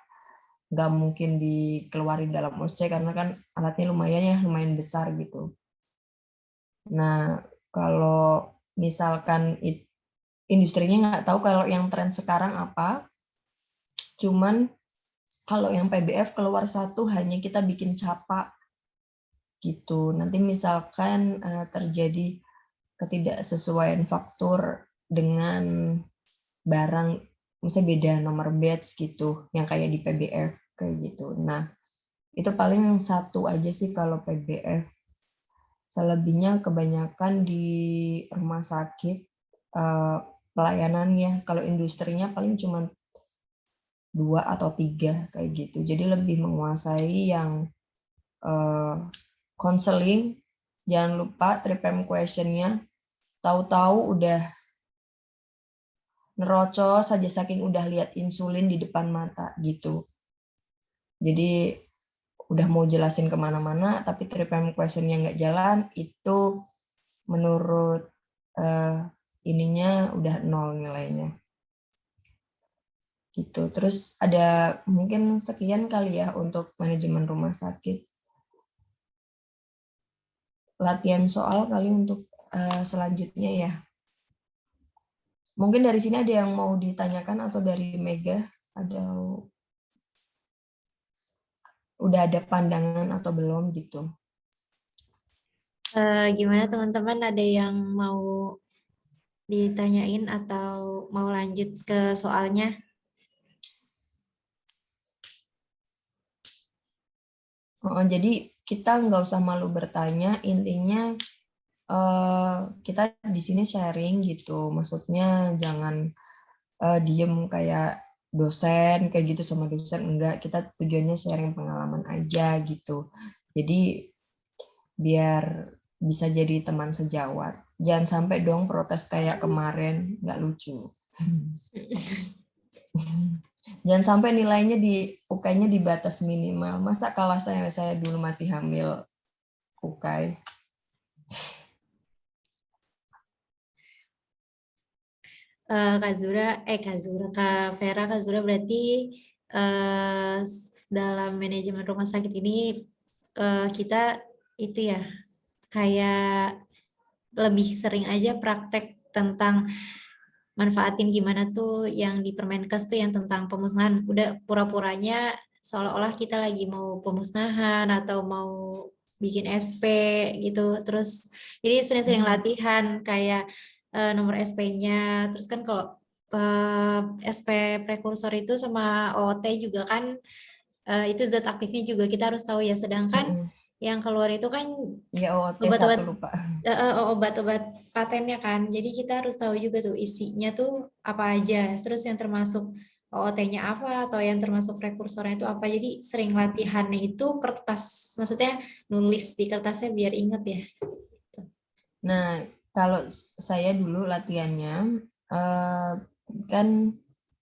B: mungkin dikeluarin dalam OSCE karena kan alatnya lumayan besar gitu. Nah, kalau misalkan industrinya nggak tahu kalau yang tren sekarang apa, cuman kalau yang PBF keluar satu hanya kita bikin capa gitu. Nanti misalkan terjadi ketidaksesuaian faktur dengan barang, misalnya beda nomor batch gitu, yang kayak di PBF kayak gitu. Nah, itu paling satu aja sih kalau PBF. Selebihnya kebanyakan di rumah sakit pelayanannya. Kalau industrinya paling cuma 2 atau 3 kayak gitu. Jadi lebih menguasai yang konseling. Jangan lupa TRIPM question-nya. Tahu-tahu udah nerocos saja saking udah lihat insulin di depan mata gitu. Jadi udah mau jelasin kemana-mana, tapi TRIPM question-nya nggak jalan, itu menurut ininya udah 0 nilainya. Gitu. Terus ada mungkin sekian kali ya untuk manajemen rumah sakit. Latihan soal kali untuk selanjutnya ya. Mungkin dari sini ada yang mau ditanyakan atau dari Mega ada udah ada pandangan atau belum gitu.
A: Gimana teman-teman, ada yang mau ditanyain atau mau lanjut ke soalnya?
B: Jadi kita nggak usah malu bertanya, intinya kita di sini sharing gitu. Maksudnya jangan diem kayak dosen kayak gitu sama dosen, enggak, kita tujuannya sharing pengalaman aja gitu. Jadi biar bisa jadi teman sejawat. Jangan sampai dong protes kayak kemarin, nggak lucu. Jangan sampai nilainya di UK-nya di batas minimal. Masa kalah saya dulu masih hamil UK.
A: Kak Vera, Kak Zura berarti dalam manajemen rumah sakit ini kita itu ya kayak lebih sering aja praktek tentang manfaatin gimana tuh yang di Permenkes tuh yang tentang pemusnahan. Udah pura-puranya seolah-olah kita lagi mau pemusnahan atau mau bikin SP gitu. Terus jadi sering-sering latihan kayak nomor SP-nya. Terus kan kalau SP prekursor itu sama OOT juga kan itu zat aktifnya juga kita harus tahu ya. Sedangkan yang keluar itu kan
B: Ya, OOT
A: obat-obat
B: 1 lupa.
A: obat-obat patennya kan. Jadi kita harus tahu juga tuh isinya tuh apa aja. Terus yang termasuk OOT-nya apa atau yang termasuk prekursornya itu apa. Jadi sering latihannya itu kertas. Maksudnya nulis di kertasnya biar inget ya.
B: Nah, kalau saya dulu latihannya kan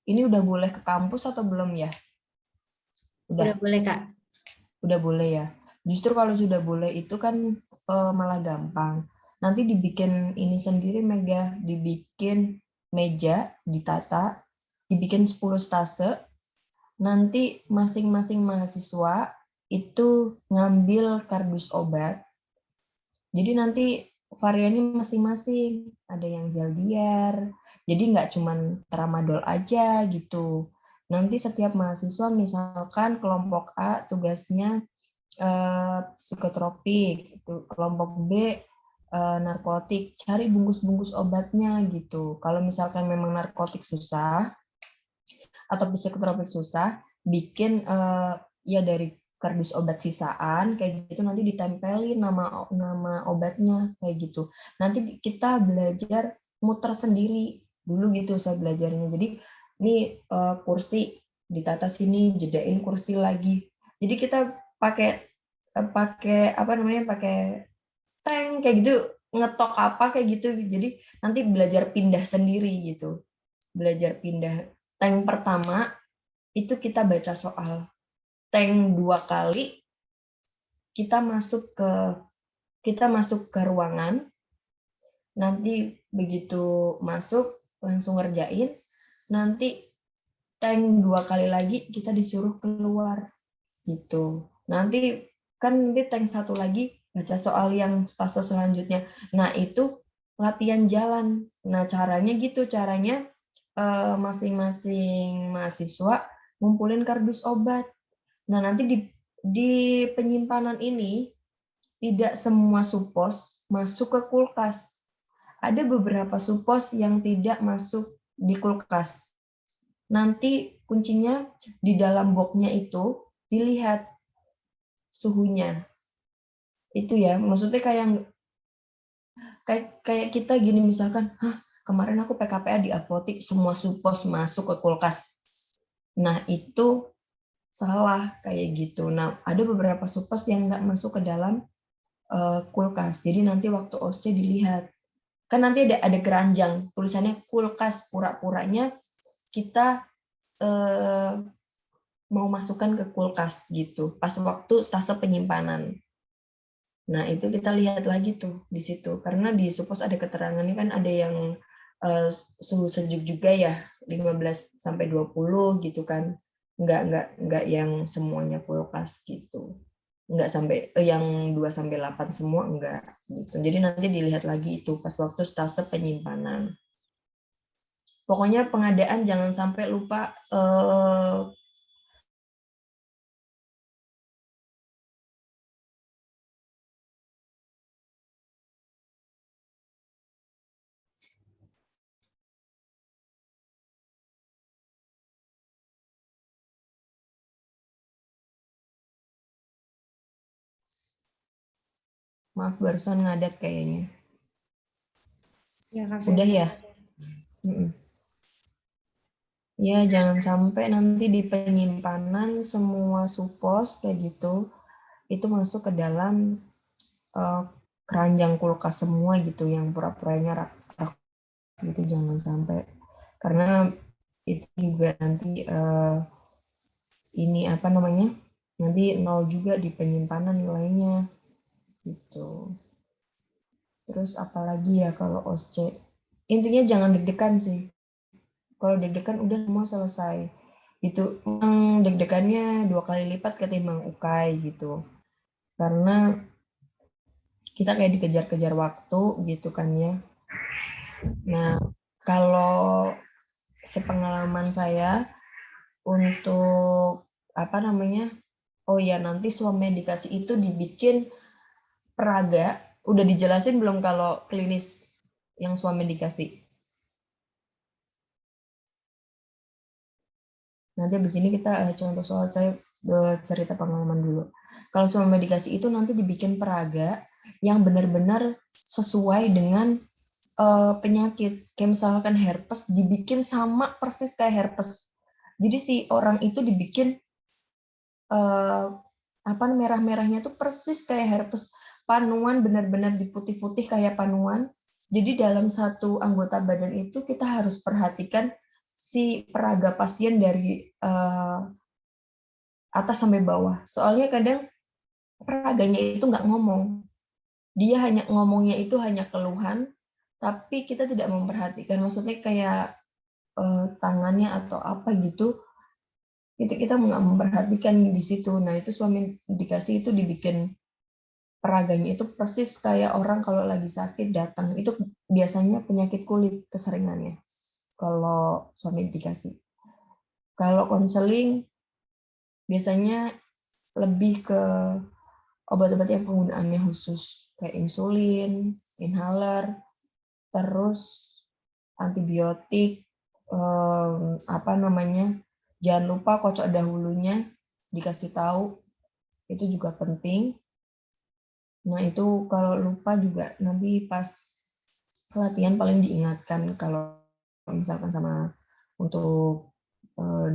B: ini udah boleh ke kampus atau belum ya?
A: Udah boleh, Kak.
B: Udah boleh ya. Justru kalau sudah boleh itu kan malah gampang. Nanti dibikin ini sendiri Mega, dibikin meja, ditata, dibikin 10 stase. Nanti masing-masing mahasiswa itu ngambil kardus obat. Jadi nanti variannya masing-masing. Ada yang gel diar, jadi nggak cuman tramadol aja gitu. Nanti setiap mahasiswa misalkan kelompok A tugasnya psikotropik, kelompok B narkotik, cari bungkus-bungkus obatnya gitu. Kalau misalkan memang narkotik susah atau psikotropik susah, bikin ya dari kardus obat sisaan kayak gitu nanti ditempelin nama obatnya kayak gitu. Nanti kita belajar muter sendiri dulu gitu saya belajarnya. Jadi ini kursi ditata sini, jedain kursi lagi. Jadi kita pakai apa namanya pakai tank kayak gitu, ngetok apa kayak gitu. Jadi nanti belajar pindah sendiri gitu. Belajar pindah. Tank pertama itu kita baca soal. Tank 2 kali kita masuk ke ruangan. Nanti begitu masuk langsung ngerjain. Nanti tank 2 kali lagi kita disuruh keluar gitu. Nanti tank 1 lagi baca soal yang stase selanjutnya. Nah, itu latihan jalan. Nah, caranya masing-masing mahasiswa ngumpulin kardus obat. Nah, nanti di penyimpanan ini tidak semua supos masuk ke kulkas. Ada beberapa supos yang tidak masuk di kulkas. Nanti kuncinya di dalam boxnya itu dilihat suhunya. Itu ya, maksudnya kayak kita gini misalkan, kemarin aku PKPA di apotik semua supos masuk ke kulkas. Nah, itu salah kayak gitu. Nah, ada beberapa supos yang nggak masuk ke dalam kulkas. Jadi nanti waktu OSCE dilihat. Kan nanti ada keranjang, tulisannya kulkas, pura-puranya kita mau masukkan ke kulkas gitu, pas waktu stase penyimpanan. Nah, itu kita lihat lagi tuh di situ. Karena di supos ada keterangannya kan ada yang suhu sejuk juga ya, 15 sampai 20 gitu kan. Enggak yang semuanya kulkas gitu. Enggak sampai yang 2 sampai 8 semua enggak gitu. Jadi nanti dilihat lagi itu pas waktu stase penyimpanan. Pokoknya pengadaan jangan sampai lupa maaf barusan ngadat kayaknya.
A: Ya, Kak
B: Udah
A: Vera.
B: ya? Ya, jangan sampai nanti di penyimpanan semua supos kayak gitu, itu masuk ke dalam keranjang kulkas semua gitu, yang pura-puranya rak gitu, jangan sampai. Karena itu juga nanti ini apa namanya, nanti nol juga di penyimpanan nilainya gitu. Terus apalagi ya kalau OSCE, intinya jangan deg-degan sih. Kalau deg-degan udah semua selesai. Itu memang deg-degannya 2 kali lipat ketimbang UKAI gitu. Karena kita kayak dikejar-kejar waktu gitu kan ya. Nah, kalau sepengalaman saya untuk apa namanya? Oh ya, nanti swamedikasi itu dibikin peraga. Udah dijelasin belum kalau klinis yang swamedikasi? Nanti habis ini kita contoh soal saya cerita pengalaman dulu. Kalau swamedikasi itu nanti dibikin peraga yang benar-benar sesuai dengan penyakit. Kayak misalkan herpes dibikin sama persis kayak herpes. Jadi si orang itu dibikin apa merah-merahnya tuh persis kayak herpes. Panuan benar-benar diputih-putih kayak panuan. Jadi dalam satu anggota badan itu kita harus perhatikan si peraga pasien dari atas sampai bawah. Soalnya kadang peraganya itu nggak ngomong. Dia hanya ngomongnya itu hanya keluhan, tapi kita tidak memperhatikan. Maksudnya kayak tangannya atau apa gitu, itu kita nggak memperhatikan di situ. Nah itu swamedikasi itu dibikin peraganya itu persis kayak orang kalau lagi sakit datang. Itu biasanya penyakit kulit keseringannya kalau swamedikasi. Kalau konseling biasanya lebih ke obat-obat yang penggunaannya khusus kayak insulin, inhaler, terus antibiotik, apa namanya, jangan lupa kocok dahulunya dikasih tahu, itu juga penting. Nah itu kalau lupa juga nanti pas pelatihan paling diingatkan kalau misalkan sama untuk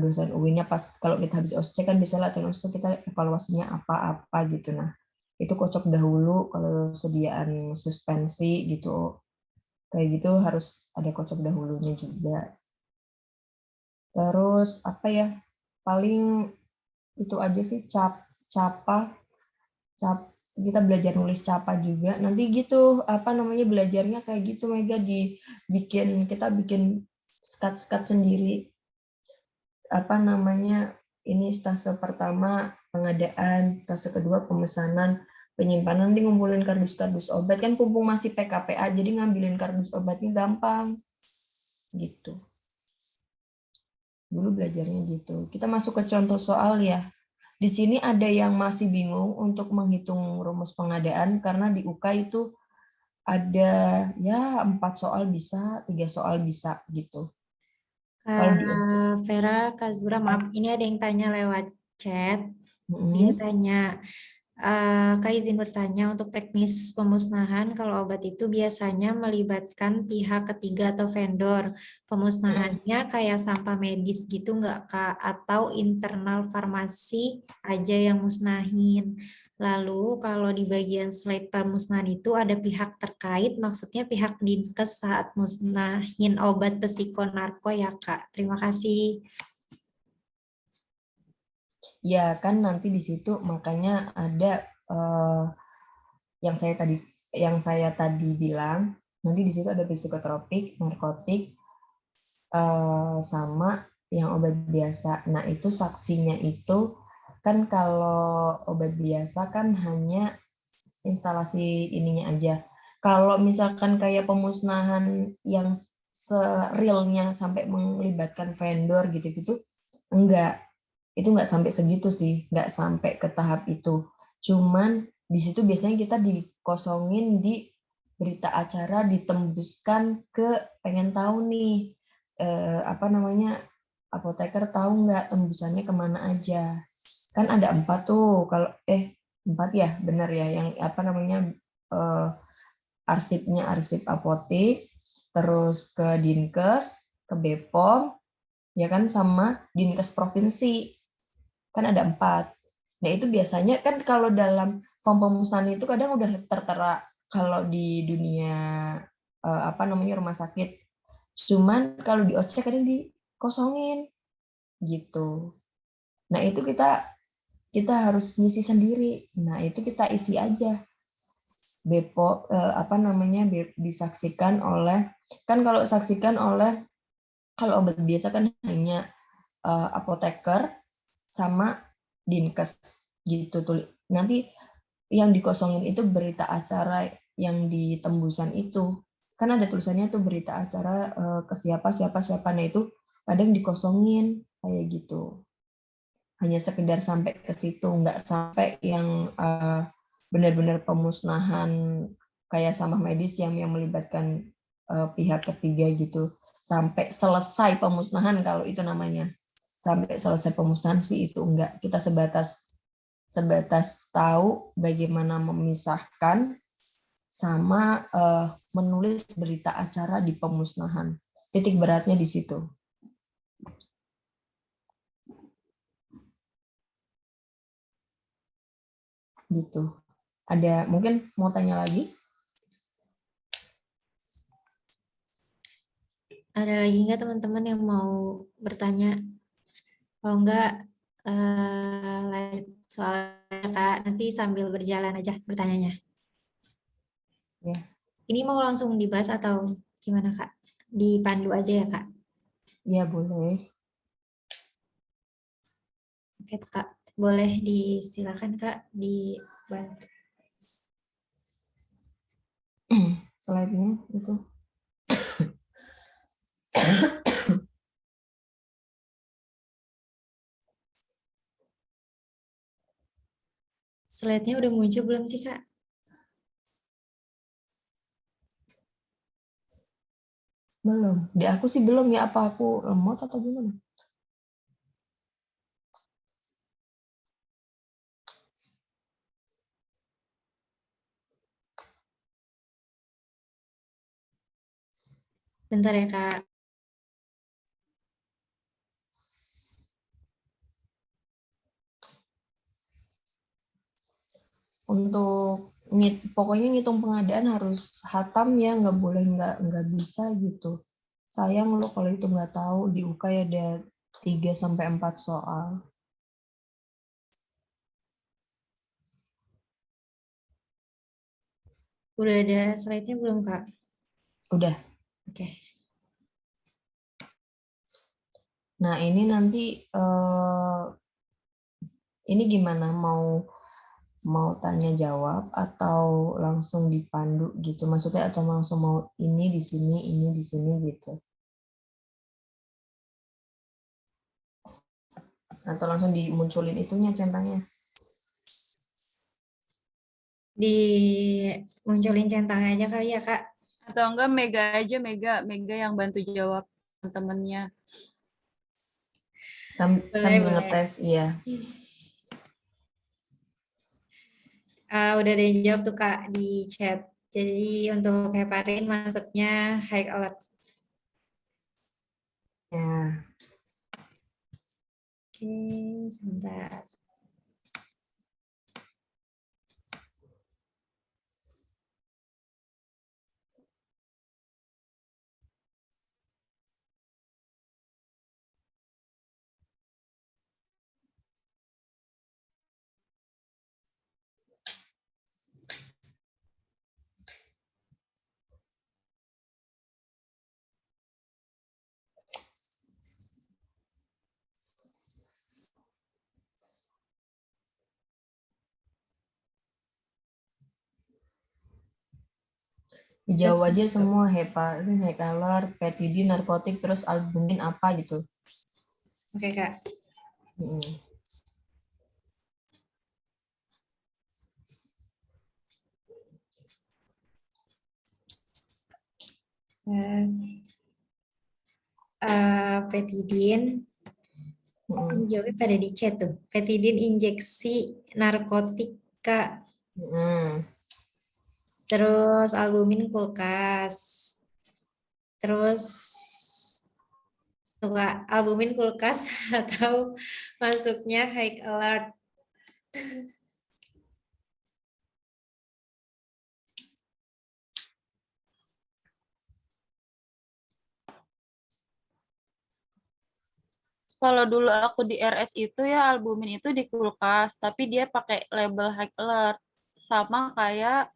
B: dosen UIN-nya pas kalau kita habis OSCE kan bisa latihan OSCE kita evaluasinya apa-apa gitu. Nah itu kocok dahulu kalau sediaan suspensi gitu kayak gitu harus ada kocok dahulunya juga. Terus apa ya? Paling itu aja sih capa kita belajar nulis capa juga. Nanti gitu apa namanya belajarnya kayak gitu Mega kita bikin skat sendiri. Apa namanya? Ini stase pertama pengadaan, stase kedua pemesanan, penyimpanan, nanti ngumpulin kardus-kardus obat kan pumpung masih PKPA jadi ngambilin kardus obatnya gampang gitu. Dulu belajarnya gitu. Kita masuk ke contoh soal ya. Di sini ada yang masih bingung untuk menghitung rumus pengadaan karena di UK itu ada ya 4 soal bisa, 3 soal bisa gitu. Kalau di
A: Vera, Kak Zura, maaf, ini ada yang tanya lewat chat. Dia tanya, Kak izin bertanya untuk teknis pemusnahan, kalau obat itu biasanya melibatkan pihak ketiga atau vendor. Pemusnahannya kayak sampah medis gitu nggak Kak? Atau internal farmasi aja yang musnahin? Lalu kalau di bagian slide pemusnahan itu ada pihak terkait, maksudnya pihak Dinkes saat musnahin obat psikonarko ya Kak? Terima kasih.
B: Ya kan nanti di situ makanya ada yang saya tadi bilang nanti di situ ada psikotropik, narkotik, sama yang obat biasa. Nah itu saksinya itu kan kalau obat biasa kan hanya instalasi ininya aja. Kalau misalkan kayak pemusnahan yang serilnya sampai melibatkan vendor gitu-gitu, enggak. Itu enggak sampai segitu sih, enggak sampai ke tahap itu. Cuman di situ biasanya kita dikosongin di berita acara, ditembuskan ke pengen tahu nih, apa namanya, apoteker tahu nggak tembusannya kemana aja. Kan ada 4 tuh, kalau 4 ya, benar ya, yang apa namanya, arsip apotek, terus ke Dinkes, ke Bepom, ya kan, sama Dinkes provinsi. Kan ada 4. Nah itu biasanya kan kalau dalam form pemusnahan itu kadang udah tertera kalau di dunia apa namanya rumah sakit. Cuman kalau di OC kadang dikosongin gitu. Nah itu kita harus ngisi sendiri. Nah itu kita isi aja. Bepom apa namanya disaksikan oleh kan kalau saksikan oleh Kalau obat biasa kan hanya apoteker sama dinkes gitu tuh. Nanti yang dikosongin itu berita acara yang di tembusan itu. Kan ada tulisannya tuh berita acara ke siapa. Nah itu kadang dikosongin kayak gitu. Hanya sekedar sampai ke situ, nggak sampai yang benar-benar pemusnahan kayak sampah medis yang melibatkan pihak ketiga gitu. Sampai selesai pemusnahan kalau itu namanya. Sampai selesai pemusnahan sih itu enggak. Kita sebatas tahu bagaimana memisahkan sama menulis berita acara di pemusnahan. Titik beratnya di situ. Gitu. Ada mungkin mau tanya lagi?
A: Ada lagi nggak teman-teman yang mau bertanya? Kalau enggak, lanjut soalnya Kak, nanti sambil berjalan aja bertanyanya.
B: Ya.
A: Ini mau langsung dibahas atau gimana Kak? Dipandu aja ya Kak?
B: Ya boleh.
A: Oke Kak, boleh disilakan Kak dibantu.
B: Slide-nya itu.
A: Slide-nya udah muncul belum sih Kak?
B: Belum. Di aku sih belum ya. Apa aku lemot atau gimana?
A: Bentar ya Kak.
B: Untuk pokoknya ngitung pengadaan harus hatam ya, nggak boleh nggak bisa gitu. Sayang lo kalau itu nggak tahu, di UKAI ada 3-4 soal.
A: Udah ada slide-nya belum Kak?
B: Udah.
A: Oke.
B: Nah ini nanti ini gimana, mau tanya jawab atau langsung dipandu gitu, maksudnya atau langsung mau ini di sini gitu, atau langsung dimunculin itunya centangnya?
A: Dimunculin centangnya aja kali ya Kak?
C: Atau enggak Mega aja, Mega yang bantu jawab temennya.
B: Sambil
A: Boleh.
B: ngetes, iya.
A: Udah ada yang jawab tuh Kak di chat. Jadi untuk heparin masuknya high alert.
B: Ya.
A: Oke, sebentar.
B: Dijawab aja semua, heparin, high alert, petidin, narkotik, terus albumin apa gitu.
A: Oke Kak. Petidin. Ini jawabnya pada di chat tuh. Petidin injeksi narkotika. Terus albumin kulkas. Terus tuh Kak, albumin kulkas atau masuknya high alert.
C: Kalau dulu aku di RS itu ya albumin itu di kulkas, tapi dia pakai label high alert. Sama kayak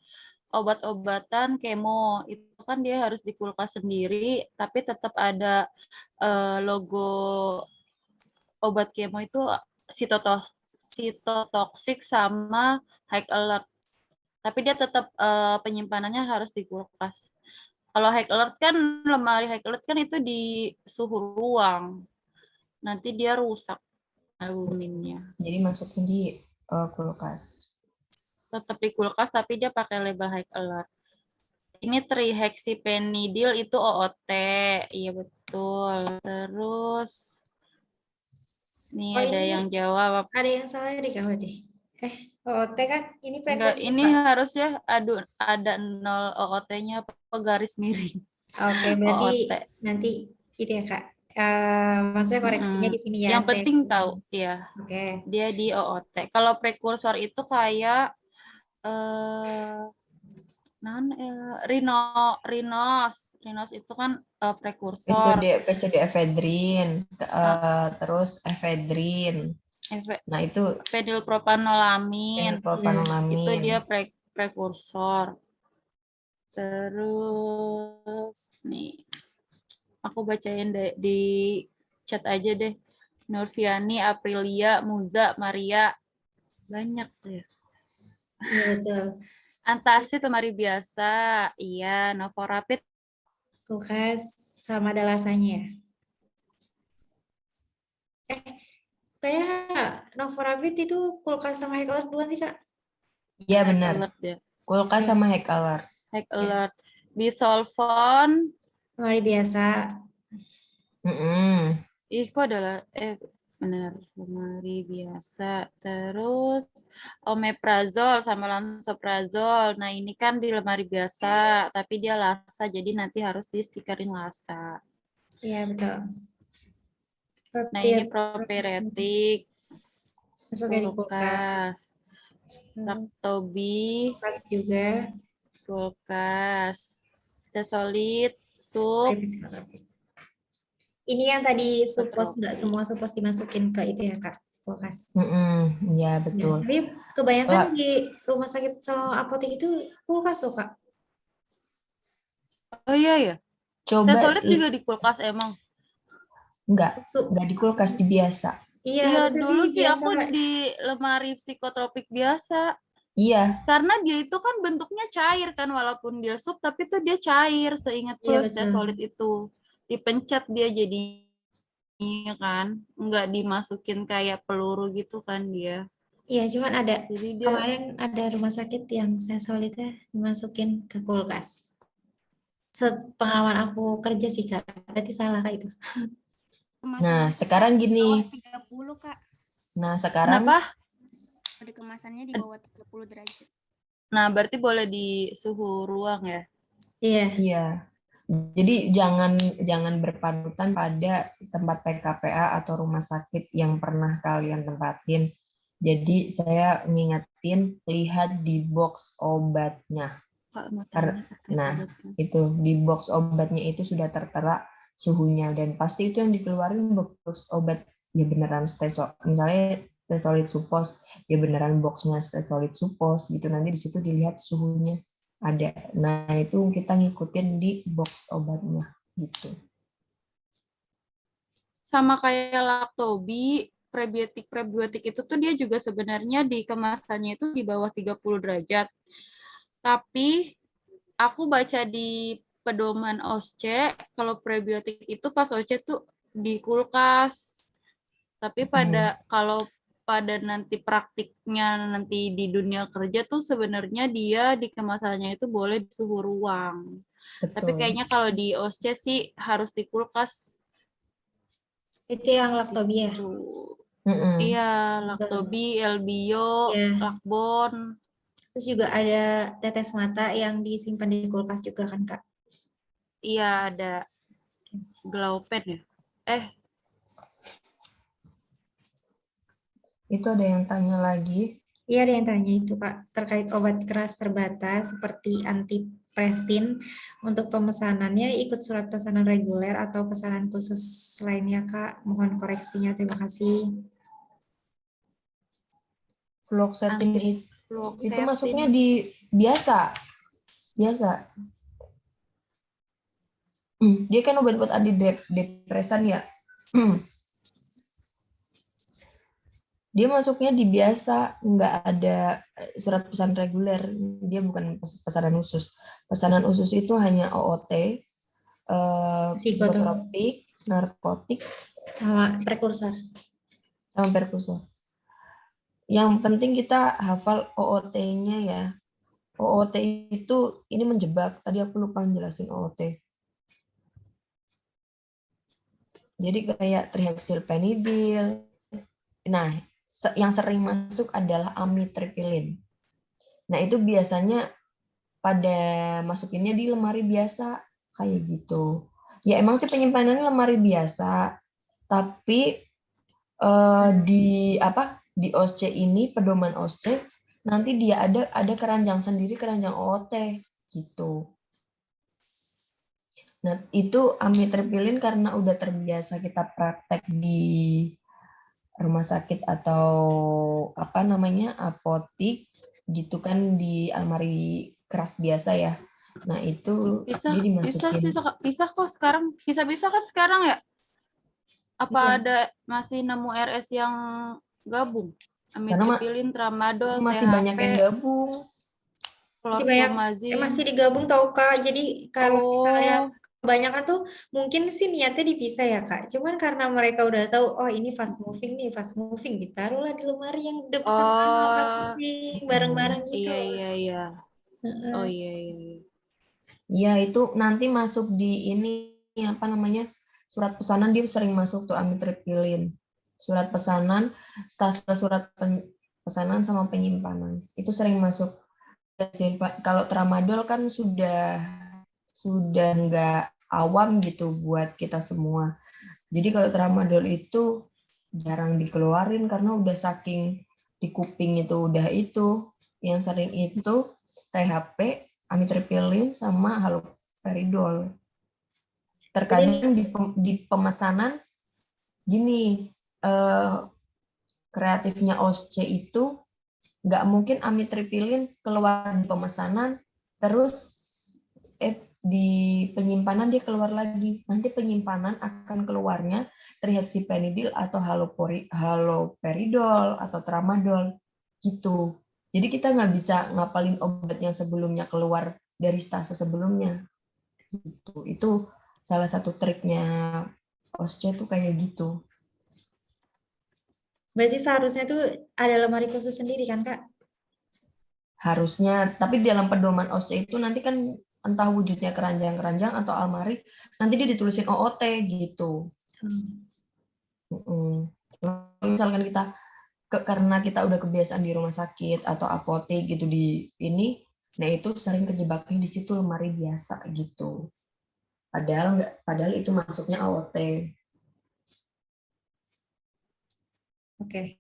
C: obat-obatan kemo itu kan dia harus di kulkas sendiri, tapi tetap ada logo obat kemo itu sitotoksik sama high alert. Tapi dia tetap penyimpanannya harus di kulkas. Kalau high alert kan, lemari high alert kan itu di suhu ruang. Nanti dia rusak albuminnya.
B: Jadi masukin di kulkas.
C: Tetap di kulkas tapi dia pakai label high alert. Ini trihexyphenidyl itu OOT. Iya betul. Terus nih
A: Oh,
C: ada
A: ini
C: yang jawab.
A: ada yang salah ya, Kak Wati? OOT kan ini
C: Enggak,
A: prekursor,
C: ini
A: Kak.
C: harusnya ada 0 OOT-nya apa garis miring.
A: Oke, berarti
C: OOT.
A: nanti itu ya, Kak. Maksudnya koreksinya di sini ya.
C: Yang penting
A: reaksi.
C: tahu, ya.
A: Oke.
C: Dia di OOT. Kalau prekursor itu kayak Rinos itu kan prekursor.
B: Pseudoephedrine, terus ephedrine. Nah, itu
C: Fenilpropanolamin.
B: fenilpropanolamin.
C: Itu dia prekursor. Terus nih, aku bacain di chat aja deh. Nurfiani, Aprilia, Muza, Maria. Banyak ya.
A: Iya, betul.
C: Antacid, lemari biasa. Iya, Novorapid.
A: Kulkas sama ada lasanya ya. Kayak Novorapid itu kulkas sama high alert bukan sih, Kak?
B: Iya, benar.
C: Ya.
B: Kulkas sama high alert.
C: High alert. Bisolvon.
A: Lemari biasa.
C: Ih, kok adalah benar, lemari biasa. Terus omeprazol sama lansoprazol. Nah, ini kan di lemari biasa, tapi dia lasa, jadi nanti harus di stikerin lasa.
A: Iya, betul.
C: Nah, ini propiretik.
A: Masuknya di kulkas.
C: Lactobi.
A: Kulkas juga.
C: Kulkas. Stesolid, sup.
A: Ini yang tadi supos, nggak semua supos dimasukin ke itu ya, Kak, kulkas.
B: Iya, betul.
A: Tapi kebanyakan di rumah sakit sama apotek itu kulkas tuh, Kak.
C: Oh iya ya.
B: Coba
C: Stesolid juga di kulkas emang.
B: Enggak di kulkas, di biasa.
C: Iya, dulu sih aku di lemari psikotropik biasa.
B: Iya.
C: Karena dia itu kan bentuknya cair kan, walaupun dia sup, tapi tuh dia cair. Seingatku Stesolid itu dipencet dia jadinya kan, nggak dimasukin kayak peluru gitu kan dia.
A: Iya, cuman ada.
C: Jadi dia,
A: kemarin ada rumah sakit yang Stesolidnya dimasukin ke kulkas. Pengalaman aku kerja sih, Kak. Berarti salah, Kak, itu.
B: Nah, sekarang gini.
D: 30, Kak.
B: Nah, sekarang
C: kenapa?
D: Ada kemasannya di bawah 30 derajat.
C: Nah, berarti boleh di suhu ruang ya?
A: Iya.
B: Iya. Jadi jangan berpanutan pada tempat PKPA atau rumah sakit yang pernah kalian tempatin. Jadi saya ngingetin, lihat di box obatnya. Nah, itu di box obatnya itu sudah tertera suhunya, dan pasti itu yang dikeluarin box obat ya beneran misalnya Stesolid Supos, ya beneran boxnya Stesolid Supos gitu. Nanti di situ dilihat suhunya ada. Nah, itu kita ngikutin di box obatnya gitu.
C: Sama kayak Lactobi, prebiotik itu tuh dia juga sebenarnya di kemasannya itu di bawah 30 derajat. Tapi aku baca di pedoman OSCE, kalau prebiotik itu pas OSCE tuh di kulkas. Tapi kalau pada nanti praktiknya nanti di dunia kerja tuh sebenarnya dia di kemasannya itu boleh di suhu ruang.
B: Betul.
C: Tapi kayaknya kalau di OSCE sih harus di kulkas.
A: Itu yang Lactobi ya?
C: Iya, Lactobi, Elbio, Lakbon.
A: Terus juga ada tetes mata yang disimpan di kulkas juga kan, Kak?
C: Iya, ada Glaupen ya?
B: Itu ada yang tanya lagi.
A: Iya, ada yang tanya itu, Kak, terkait obat keras terbatas seperti antiprestin. Untuk pemesanannya ikut surat pesanan reguler atau pesanan khusus lainnya, Kak? Mohon koreksinya, terima kasih.
B: Fluoxetine itu masuknya di biasa. biasa. Dia kan obat buat anti depresan ya. Dia masuknya di biasa, nggak ada surat pesan reguler. Dia bukan pesanan khusus. Pesanan khusus itu hanya OOT, psikotropik, narkotik,
A: sama prekursor.
B: sama perkusor. Yang penting kita hafal OOT-nya ya. OOT itu ini menjebak. Tadi aku lupa jelasin OOT. Jadi kayak trihexylpenidil. Nah, yang sering masuk adalah amitriptilin. Nah, itu biasanya pada masukinnya di lemari biasa kayak gitu. Ya emang sih penyimpanannya lemari biasa, tapi di OSC ini pedoman OSC nanti dia ada keranjang sendiri, keranjang OOT gitu. Nah, itu amitriptilin karena udah terbiasa kita praktek di rumah sakit atau apotik gitu kan, di almari keras biasa ya. Nah, itu
C: Bisa
B: dia dimasukin.
C: bisa kok sekarang. Bisa kan sekarang ya? Apa
A: Iya.
C: ada masih nemu RS yang gabung?
B: Karena
C: Amitriptilin, tramadol,
B: masih banyak yang
C: THP,
B: gabung.
A: Masih banyak,
C: chlorpromazine.
A: masih digabung tau Kak. Jadi kalau misalnya
C: Oh,
A: kebanyakan tuh mungkin sih niatnya dipisah ya Kak. Cuman karena mereka udah tahu, oh ini fast moving nih, fast moving, ditaruhlah di lemari yang sama fast
C: oh,
A: moving, bareng-bareng gitu.
C: iya. Oh
A: Heeh.
C: iya.
B: Ya, itu nanti masuk di ini surat pesanan dia sering masuk tuh amitriptilin. Surat pesanan, stase surat pesanan sama penyimpanan. Itu sering masuk. Kalau tramadol kan sudah nggak awam gitu buat kita semua. Jadi kalau tramadol itu jarang dikeluarin karena udah saking di kuping itu udah itu. Yang sering itu THP, amitriptilin sama haloperidol. Terkadang di pemesanan gini, kreatifnya OSC itu nggak mungkin amitriptilin keluar di pemesanan terus di penyimpanan dia keluar lagi. Nanti penyimpanan akan keluarnya trihexylpenidil atau haloperidol atau tramadol gitu. Jadi kita nggak bisa ngapalin obat yang sebelumnya keluar dari stase sebelumnya. Gitu. Itu salah satu triknya OSCE tuh kayak gitu.
A: Berarti seharusnya tuh ada lemari khusus sendiri kan Kak?
B: Harusnya, tapi di dalam pedoman OSCE itu nanti kan entah wujudnya keranjang-keranjang atau almari, nanti dia ditulisin OOT gitu. Misalkan kita karena kita udah kebiasaan di rumah sakit atau apotek gitu di ini, nah itu sering kejebaknya di situ lemari biasa gitu. Padahal itu masuknya AOT.
A: Oke.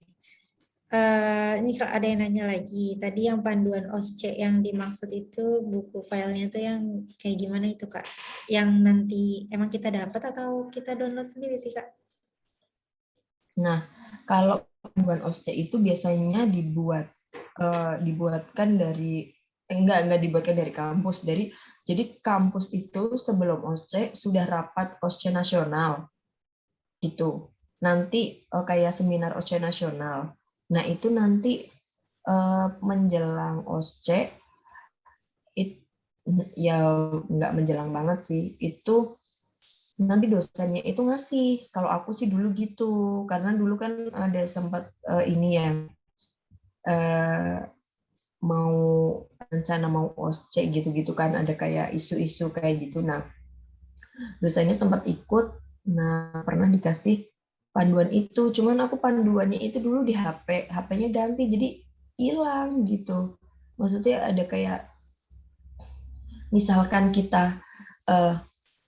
A: Ini Kak ada yang nanya lagi. Tadi yang panduan OSCE yang dimaksud itu buku filenya tuh yang kayak gimana itu Kak? Yang nanti emang kita dapat atau kita download sendiri sih Kak?
B: Nah, kalau panduan OSCE itu biasanya dibuatkan dari enggak dibuatkan dari kampus. Jadi kampus itu sebelum OSCE sudah rapat OSCE nasional gitu. Nanti kayak seminar OSCE nasional. Nah, itu nanti menjelang OSCE ya nggak menjelang banget sih. Itu nanti dosennya itu ngasih. Kalau aku sih dulu gitu, karena dulu kan ada sempat ini ya mau rencana mau OSCE gitu-gitu kan, ada kayak isu-isu kayak gitu. Nah, dosennya sempat ikut. Nah, pernah dikasih panduan itu. Cuman aku panduannya itu dulu di HP-nya ganti jadi hilang gitu. Maksudnya ada kayak misalkan kita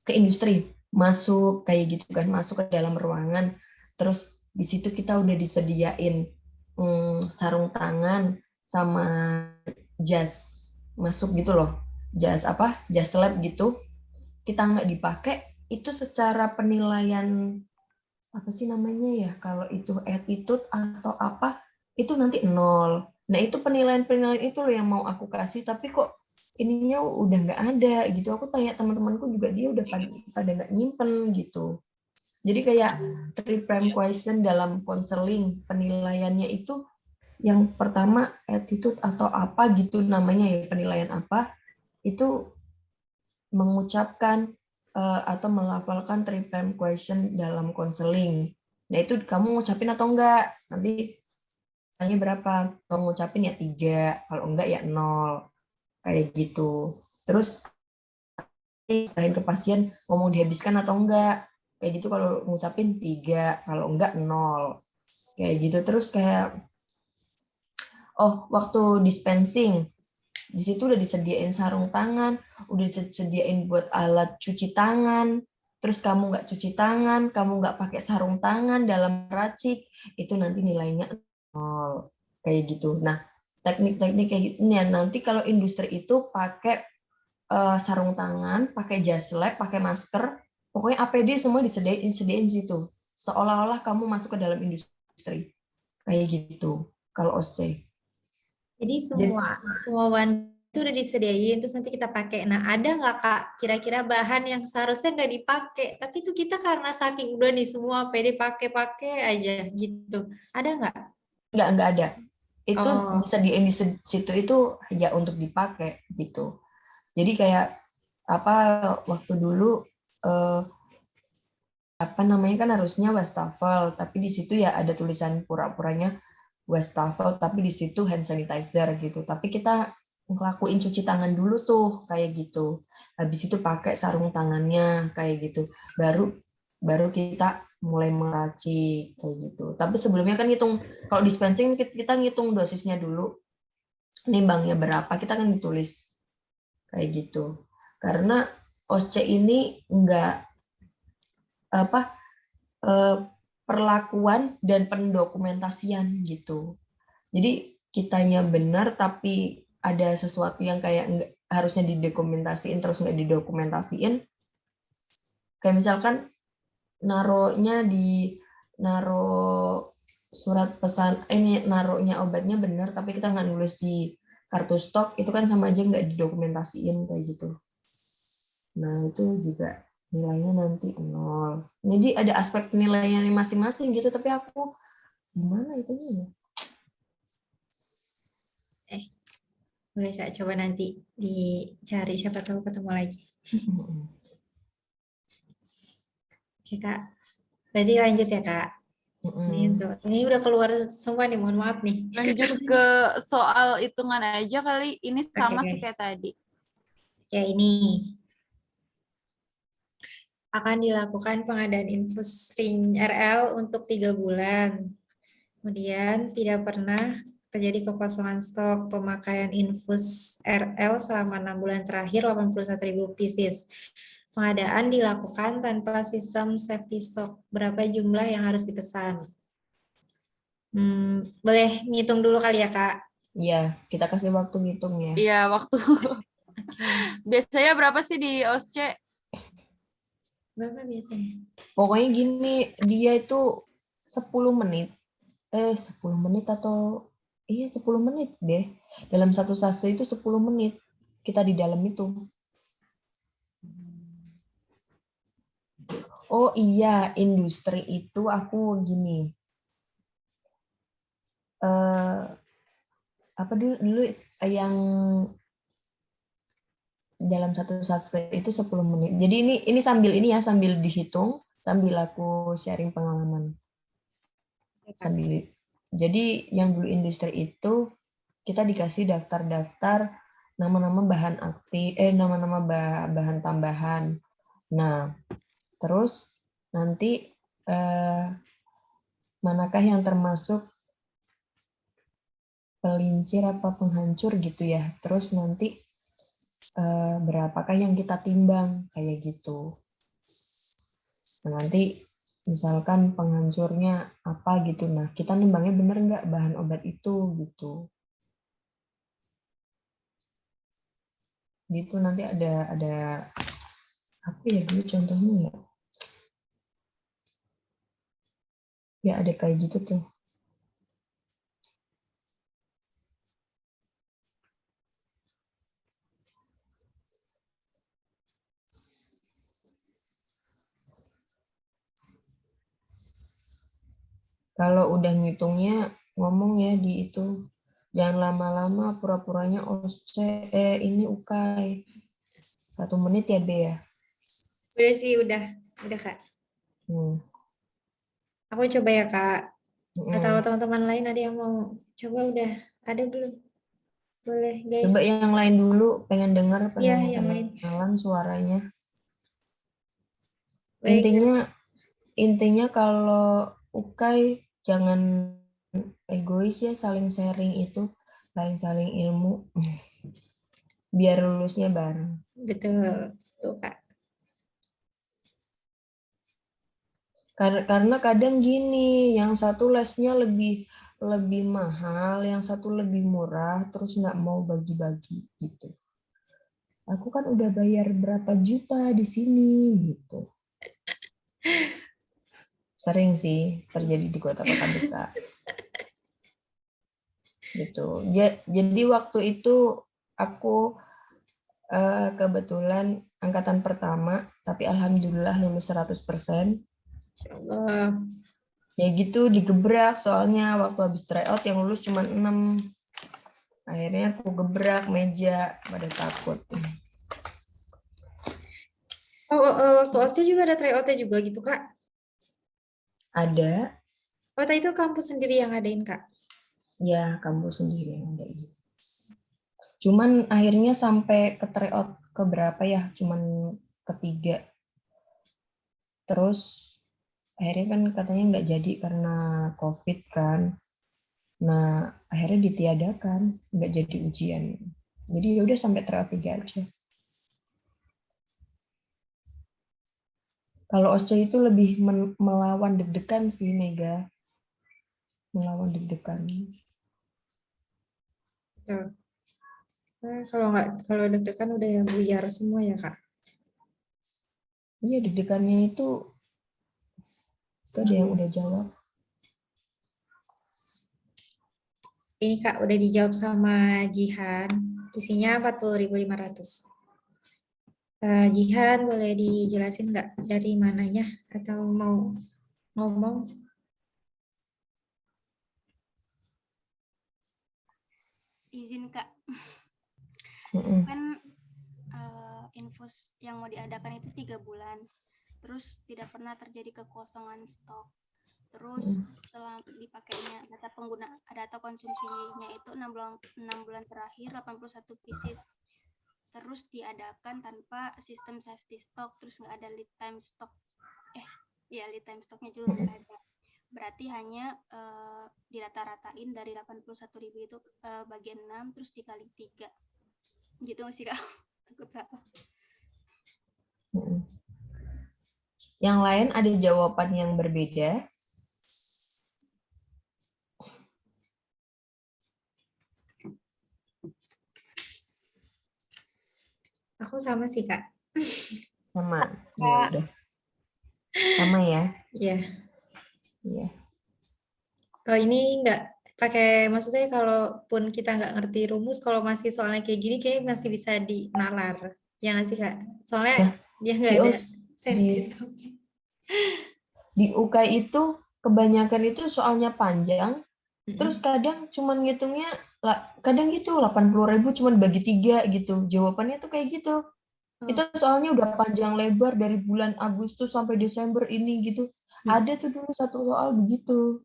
B: ke industri masuk kayak gitu kan, masuk ke dalam ruangan, terus di situ kita udah disediain sarung tangan sama jas masuk gitu loh, jas lab gitu, kita nggak dipakai, itu secara penilaian apa sih namanya ya, kalau itu attitude atau apa itu nanti 0. Nah itu penilaian itu loh yang mau aku kasih, tapi kok ininya udah nggak ada gitu. Aku tanya teman-temanku juga dia udah pada nggak nyimpen gitu. Jadi kayak three prime question dalam konseling penilaiannya itu yang pertama attitude atau apa gitu namanya ya, penilaian apa itu mengucapkan atau melafalkan three prime question dalam konseling. Nah itu kamu ngucapin atau enggak? Nanti tanya berapa? Kalau ngucapin ya 3, kalau enggak ya 0. Kayak gitu. Terus terakhir ke pasien ngomong dihabiskan atau enggak. Kayak gitu kalau ngucapin 3, kalau enggak 0. Kayak gitu. Terus kayak waktu dispensing di situ udah disediain sarung tangan, udah disediain buat alat cuci tangan, terus kamu nggak cuci tangan, kamu nggak pakai sarung tangan dalam racik, itu nanti nilainya 0. Kayak gitu. Nah, teknik-teknik kayak gitu, nanti kalau industri itu pakai sarung tangan, pakai jas lab, pakai masker, pokoknya APD semua disediain situ. Seolah-olah kamu masuk ke dalam industri. Kayak gitu, kalau OSCE.
A: Jadi
B: Jadi,
A: semua bahan itu udah disediain, terus nanti kita pakai. Nah, ada nggak Kak kira-kira bahan yang seharusnya nggak dipakai, tapi itu kita karena saking udah nih semua pede pakai aja gitu. Ada nggak?
B: nggak ada. Itu
A: Oh,
B: disediain di situ itu ya untuk dipakai gitu. Jadi kayak apa waktu dulu apa namanya kan harusnya wastafel, tapi di situ ya ada tulisan pura-puranya wastafel, tapi di situ hand sanitizer gitu. Tapi kita ngelakuin cuci tangan dulu tuh kayak gitu. Habis itu pakai sarung tangannya kayak gitu. Baru kita mulai meracik kayak gitu. Tapi sebelumnya kan ngitung, kalau dispensing kita ngitung dosisnya dulu, nimbangnya berapa kita kan ditulis kayak gitu. Karena OSCE ini enggak apa perlakuan dan pendokumentasian gitu. Jadi kitanya benar tapi ada sesuatu yang kayak enggak, harusnya didokumentasiin terus nggak didokumentasiin. Kayak misalkan naro surat pesan ini naruhnya obatnya benar tapi kita nggak nulis di kartu stok itu kan sama aja nggak didokumentasiin kayak gitu. Nah itu juga nilainya nanti 0. Jadi ada aspek penilaian masing-masing gitu tapi aku gimana itunya ya?
A: boleh Kak coba nanti dicari siapa tahu ketemu lagi. Oke Kak, berarti lanjut ya Kak. Ini udah keluar semua nih, mohon maaf nih.
C: Lanjut ke soal hitungan aja kali. Ini sama sih
A: Oke.
C: kayak tadi.
A: Ya ini akan dilakukan pengadaan infus ring RL untuk 3 bulan. Kemudian tidak pernah terjadi kekosongan stok pemakaian infus RL selama 6 bulan terakhir 81.000 pieces. Pengadaan dilakukan tanpa sistem safety stock. Berapa jumlah yang harus dipesan? Boleh ngitung dulu kali ya Kak?
B: Iya, kita kasih waktu ngitung ya.
C: Iya, waktu. Biasanya berapa sih di OSCE?
A: Berapa biasanya?
B: Pokoknya gini, dia itu 10 menit. 10 menit atau iya 10 menit deh. Dalam satu sase itu 10 menit kita di dalam itu. Oh iya, industri itu aku gini. Apa dulu yang dalam satu sase itu 10 menit. Jadi ini sambil ini ya, sambil dihitung, sambil aku sharing pengalaman. Sambil. Jadi yang dulu industri itu kita dikasih daftar-daftar nama-nama bahan aktif, nama-nama bahan tambahan. Nah, terus nanti manakah yang termasuk pelincir apa penghancur gitu ya. Terus nanti berapakah yang kita timbang kayak gitu. Nah, nanti misalkan penghancurnya apa gitu. Nah, kita nimbangnya bener nggak bahan obat itu gitu. Gitu nanti ada apa ya dulu contohnya ya. Ya ada kayak gitu tuh. Kalau udah ngitungnya ngomong ya di itu. Jangan lama-lama pura-puranya ini UKAI. 1 menit ya, Be ya.
A: Udah sih, udah Kak. Aku coba ya Kak. Atau teman-teman lain ada yang mau coba, udah ada belum? Boleh guys.
B: Coba yang lain dulu, pengen dengar,
A: Iya,
B: pengen
A: yang lain.
B: kenalan suaranya.
A: Baik.
B: Intinya kalau UKAI jangan egois ya, saling sharing itu, saling ilmu. Biar lulusnya bareng.
A: Betul, tuh Kak.
B: Karena kadang gini, yang satu lesnya lebih mahal, yang satu lebih murah, terus nggak mau bagi-bagi gitu. Aku kan udah bayar berapa juta di sini gitu. Sering sih terjadi di kota-kota besar. Gitu. Jadi waktu itu aku kebetulan angkatan pertama, tapi alhamdulillah lulus 100%.
A: Insyaallah.
B: Ya gitu, digebrak soalnya waktu habis tryout yang lulus cuma 6. Akhirnya aku gebrak meja, pada takut.
A: Waktu OSCE juga ada tryout-nya juga gitu Kak?
B: Ada.
A: Waktu itu kampus sendiri yang ngadain Kak?
B: Ya, kampus sendiri yang ngadain. Cuman akhirnya sampai ke tryout ke berapa ya? Cuman ketiga. Terus akhirnya kan katanya nggak jadi karena COVID kan. Nah, akhirnya ditiadakan, nggak jadi ujian. Jadi ya udah sampai tryout 3 aja. Kalau OSCE itu lebih melawan deg-degan sih, Mega. Melawan deg-degan.
A: Betul. Kalau deg-degan udah yang buyar semua ya Kak?
B: Iya, deg-degannya itu ada yang udah jawab.
A: Ini Kak udah dijawab sama Jihan. Isinya 40.500. Jihan boleh dijelasin nggak dari mananya atau mau ngomong?
D: Izin Kak. Kan infus yang mau diadakan itu 3 bulan. Terus tidak pernah terjadi kekosongan stok. Terus setelah dipakainya data konsumsinya itu 6 bulan terakhir 81 pieces. Terus diadakan tanpa sistem safety stock, terus nggak ada lead time stock. Lead time stocknya juga nggak ada. Berarti hanya dirata-ratain dari 81.000 itu bagi 6 terus dikali 3. Gitu nggak sih Kak? Takut salah.
B: Yang lain ada jawaban yang berbeda?
A: Aku sama sih Kak.
B: Sama. Ya udah. Sama ya?
A: Iya.
B: Iya.
A: Kalau ini nggak pakai, maksudnya kalaupun kita nggak ngerti rumus, kalau masih soalnya kayak gini, kayaknya masih bisa dinalar. Ya nggak sih Kak? Soalnya
B: Nah,
A: dia nggak ada safety stock.
B: Di UKAI itu kebanyakan itu soalnya panjang, terus kadang cuman ngitungnya, kadang gitu 80.000 cuman bagi 3 gitu. Jawabannya tuh kayak gitu. Itu soalnya udah panjang lebar dari bulan Agustus sampai Desember ini gitu. Ada tuh dulu satu soal begitu.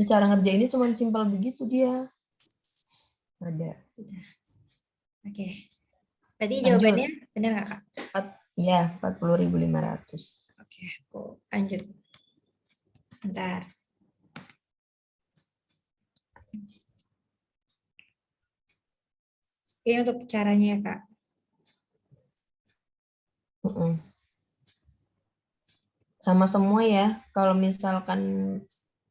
B: Cara ngerjainnya cuma simpel begitu dia. Ada.
A: Oke. Berarti
B: Lanjut.
A: jawabannya benar nggak Kak?
B: Iya, 40.500.
A: Oke, aku lanjut. Bentar. Ini untuk caranya ya Kak.
B: Sama semua ya. Kalau misalkan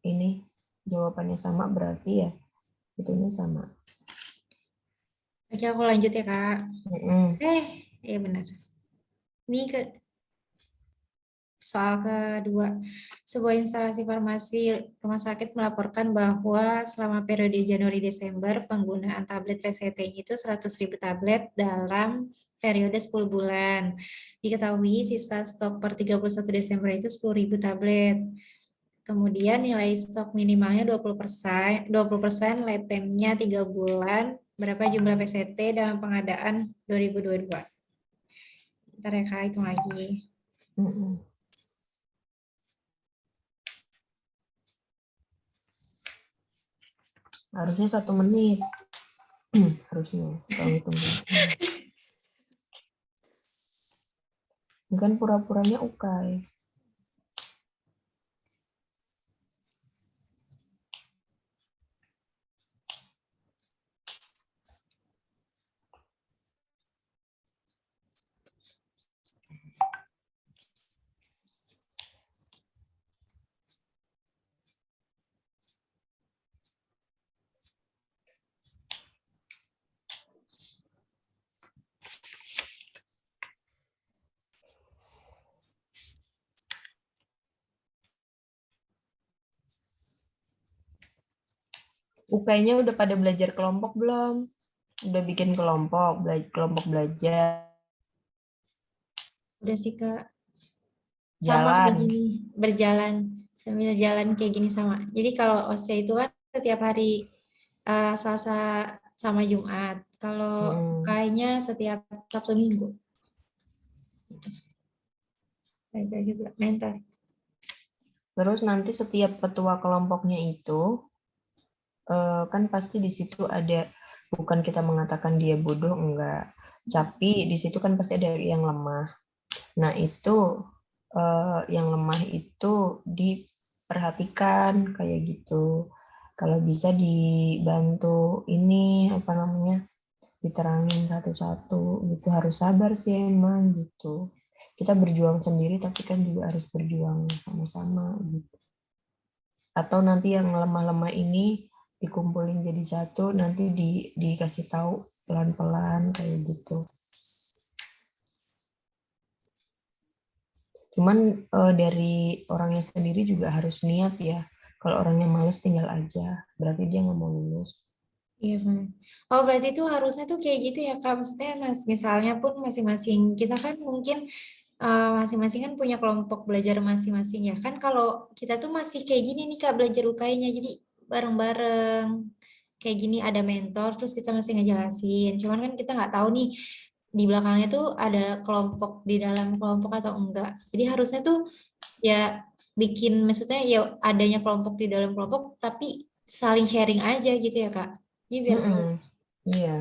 B: ini jawabannya sama berarti ya itunya sama.
A: Oke, aku lanjut ya Kak. Iya benar. Ini soal kedua. Sebuah instalasi farmasi rumah sakit melaporkan bahwa selama periode Januari-Desember penggunaan tablet PCT itu 100.000 tablet dalam periode 10 bulan. Diketahui sisa stok per 31 Desember itu 10.000 tablet. Kemudian nilai stok minimalnya 20%, 20%, lead time-nya 3 bulan, berapa jumlah PCT dalam pengadaan 2022. Ntar ya Kak, hitung lagi.
B: Harusnya 1 menit. Harusnya kalau hitung. Kan pura-puranya Ukay. Ukaynya udah pada belajar kelompok belum? Udah bikin kelompok belajar.
A: Udah sih Kak. Sama kayak gini, berjalan. Sambil jalan kayak gini sama. Jadi kalau OC itu kan setiap hari Selasa sama Jumat. Kalau kayaknya setiap Sabtu Minggu. Belajar juga mentor.
B: Terus nanti setiap ketua kelompoknya itu kan pasti di situ ada, bukan kita mengatakan dia bodoh, enggak, tapi di situ kan pasti ada yang lemah. Nah itu yang lemah itu diperhatikan kayak gitu. Kalau bisa dibantu ini apa namanya, diterangin satu-satu gitu. Harus sabar sih emang gitu. Kita berjuang sendiri tapi kan juga harus berjuang sama-sama gitu. Atau nanti yang lemah-lemah ini dikumpulin jadi satu, nanti dikasih tahu pelan-pelan kayak gitu. Cuman dari orangnya sendiri juga harus niat ya. Kalau orangnya males tinggal aja, berarti dia nggak mau lulus.
A: Iya, Bang. Oh, berarti itu harusnya tuh kayak gitu ya, Kak. Maksudnya misalnya pun masing-masing kita kan mungkin masing-masing kan punya kelompok belajar masing-masing ya. Kan kalau kita tuh masih kayak gini nih, Kak, belajar UKI-nya. Jadi bareng-bareng. Kayak gini ada mentor, terus kita masih ngejelasin. Cuman kan kita nggak tahu nih, di belakangnya tuh ada kelompok di dalam kelompok atau enggak. Jadi harusnya tuh ya bikin, maksudnya ya adanya kelompok di dalam kelompok, tapi saling sharing aja gitu ya, Kak. Iya biar tahu.
B: Iya.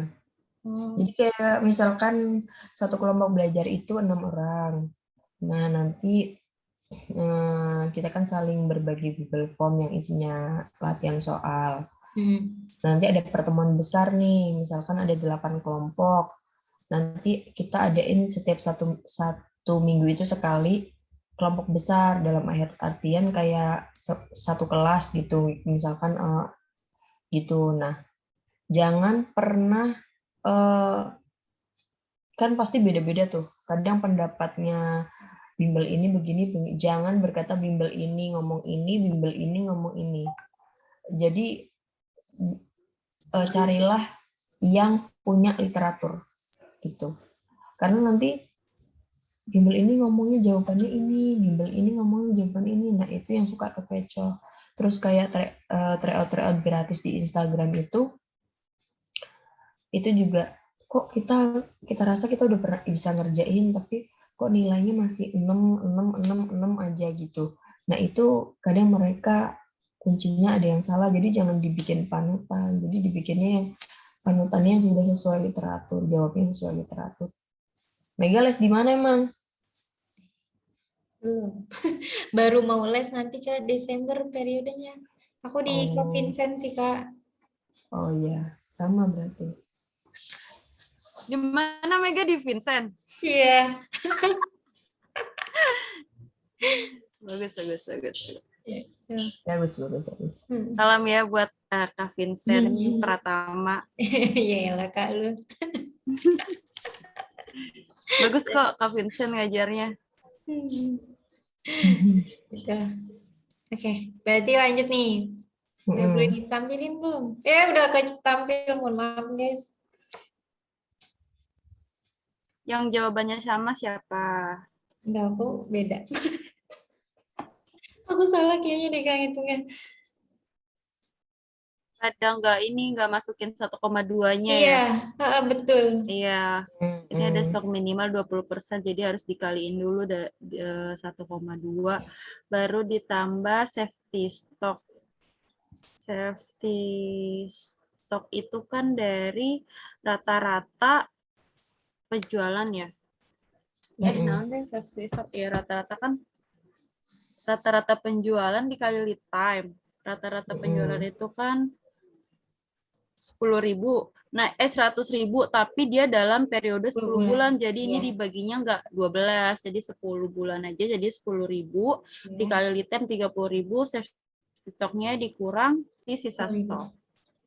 A: Oh.
B: Jadi kayak misalkan satu kelompok belajar itu 6 orang. Nah nanti kita kan saling berbagi Google Form yang isinya latihan soal. Nanti ada pertemuan besar nih, misalkan ada 8 kelompok. Nanti kita adain setiap satu minggu itu sekali kelompok besar, dalam artian kayak satu kelas gitu, misalkan gitu. Nah, jangan pernah kan pasti beda-beda tuh. Kadang pendapatnya bimbel ini begini, jangan berkata bimbel ini ngomong ini, bimbel ini ngomong ini. Jadi carilah yang punya literatur gitu. Karena nanti bimbel ini ngomongnya jawabannya ini, bimbel ini ngomongnya jawaban ini. Nah, itu yang suka kepecoh. Terus kayak tryout gratis di Instagram itu juga kok kita rasa kita udah pernah bisa ngerjain, tapi kok nilainya masih 6 aja gitu. Nah, itu kadang mereka kuncinya ada yang salah, jadi jangan dibikin panutan. Jadi dibikinnya yang panutannya yang sudah sesuai literatur, jawabnya sesuai literatur. Mega les di mana emang?
A: Baru mau les nanti Kak, Desember periodenya. Aku di Kak Vincent sih Kak.
B: Oh iya, sama berarti.
C: Di mana Mega? Di Vincent?
A: Iya.
C: Bagus.
B: Bagus.
C: Salam ya buat Kak Vincent Pratama.
A: Iya lah Kak lu.
C: Bagus kok Kak Vincent ngajarnya.
A: Gitu. Oke, berarti lanjut nih. Udah boleh ditampilin belum? Udah ketampil, mohon maaf guys.
C: Yang jawabannya sama siapa?
A: Enggak, aku beda. Aku salah kayaknya deh Kak hitungnya.
C: Ada nggak masukin 1,2-nya
A: Iya,
C: ya?
A: betul.
C: Iya. Ini ada
B: Mm-mm.
C: stok minimal 20%, jadi harus dikaliin dulu 1,2, baru ditambah safety stock. Safety stock itu kan dari rata-rata penjualan ya.
B: Mm-mm.
C: Nanti safety stock ya rata-rata kan rata-rata penjualan dikali lead time. Rata-rata penjualan itu kan 10.000. Nah, 100.000, tapi dia dalam periode 10 bulan. Jadi ini
A: Iya.
C: dibaginya nggak 12, jadi 10 bulan aja. Jadi 10.000 dikali lead time 30.000, stoknya dikurang si sisa stok.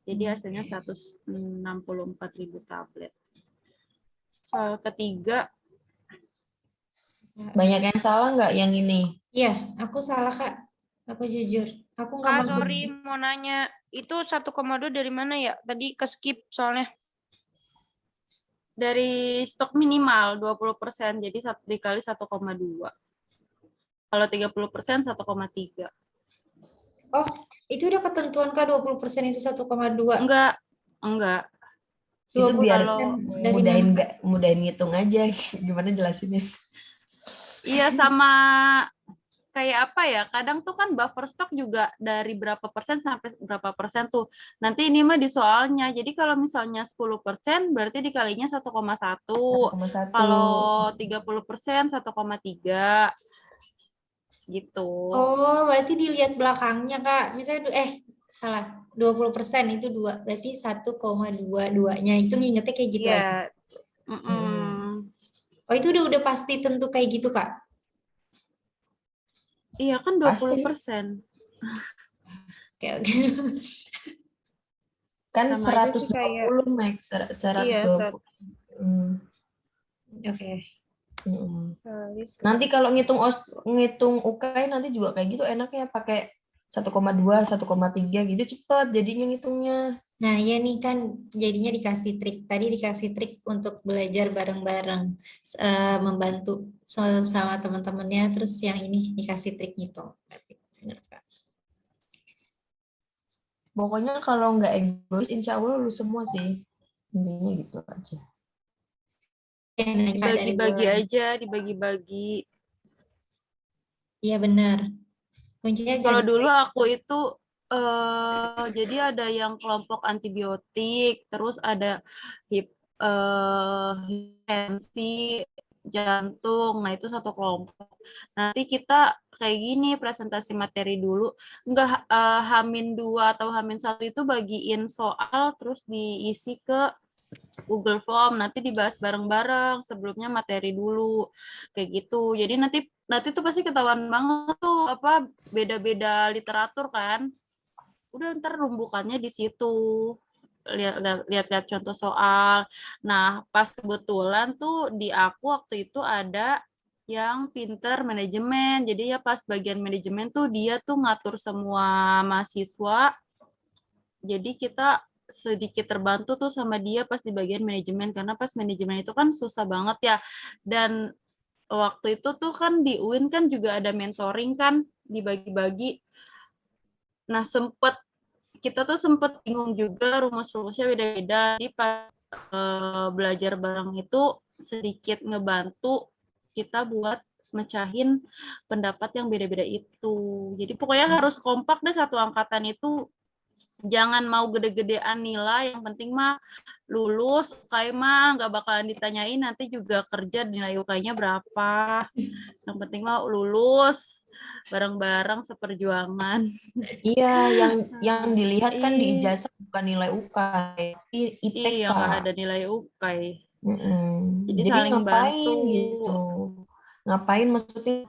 C: Jadi hasilnya 164.000 tablet. Soal ketiga,
B: Banyak yang salah nggak yang ini?
A: Iya, aku salah Kak. Aku jujur. Aku nggak
E: Kak,
A: masuk.
E: sorry mau nanya, itu 1,2 dari mana ya? Tadi ke skip soalnya.
C: dari stok minimal 20%, jadi dikali 1,2. Kalau 30% 1,3.
A: Oh, itu udah ketentuan Kak 20% itu 1,2.
C: Enggak.
B: Itu biar
A: 20% dari mana?
B: mudahin ngitung aja. Gimana jelasinnya?
C: Iya, sama kayak apa ya, kadang tuh kan buffer stok juga dari berapa persen sampai berapa persen tuh. Nanti ini mah di soalnya. Jadi kalau misalnya 10% berarti dikalinya 1,1.
B: 1,1.
C: Kalau 30% 1,3 gitu.
A: Oh, berarti dilihat belakangnya Kak. Misalnya salah. 20% itu 2. Berarti 1,22-nya itu ngingetnya kayak gitu aja.
C: Iya.
A: Oh, itu udah pasti tentu kayak gitu Kak.
C: Iya kan 20%.
A: Oke.
B: Kan
C: Sama aja sih
B: 120, Max. 120.
C: Iya,
A: Oke.
B: Nanti kalau ngitung UKAI nanti juga kayak gitu enaknya pakai 1,2, 1,3 gitu cepet jadinya ngitungnya.
A: Nah, ya nih kan jadinya dikasih trik. Tadi dikasih trik untuk belajar bareng-bareng, membantu sama teman-temannya. Terus yang ini dikasih trik ngitung. Benar, Kak.
B: Pokoknya kalau nggak egois, insya Allah lu semua sih. Intinya gitu aja.
A: Ya, nanya dari
C: Dibagi-bagi
A: bola.
C: aja, dibagi-bagi.
A: Iya benar. Kuncinya
C: Kalau
A: jaga
C: dulu
A: baik.
C: aku itu jadi ada yang kelompok antibiotik, terus ada hipertensi, jantung. Nah, itu satu kelompok. Nanti kita kayak gini presentasi materi dulu. Enggak H-2 atau H-1 itu bagiin soal terus diisi ke Google Form, nanti dibahas bareng-bareng, sebelumnya materi dulu kayak gitu. Jadi nanti tuh pasti ketahuan banget tuh apa beda-beda literatur kan. Udah ntar rumbukannya di situ. Lihat-lihat contoh soal. Nah, pas kebetulan tuh di aku waktu itu ada yang pinter manajemen. Jadi ya pas bagian manajemen tuh dia tuh ngatur semua mahasiswa. Jadi kita sedikit terbantu tuh sama dia pas di bagian manajemen, karena pas manajemen itu kan susah banget ya. Dan waktu itu tuh kan di UIN kan juga ada mentoring kan, dibagi-bagi. Nah, kita tuh sempet bingung juga, rumus-rumusnya beda-beda. Jadi pas belajar bareng itu sedikit ngebantu kita buat mecahin pendapat yang beda-beda itu. Jadi pokoknya harus kompak deh satu angkatan itu. Jangan mau gede-gedean nilai, yang penting mah lulus. UKI mah nggak bakalan ditanyain nanti juga kerja nilai UKI-nya berapa. Yang penting mah lulus bareng-bareng seperjuangan.
B: Iya, yang dilihat kan di ijazah bukan nilai UKAI, tapi IPK.
C: Iya, nggak ada nilai UKI. Jadi
B: Jadi
C: saling
B: ngapain
C: bantu.
B: gitu? Maksudnya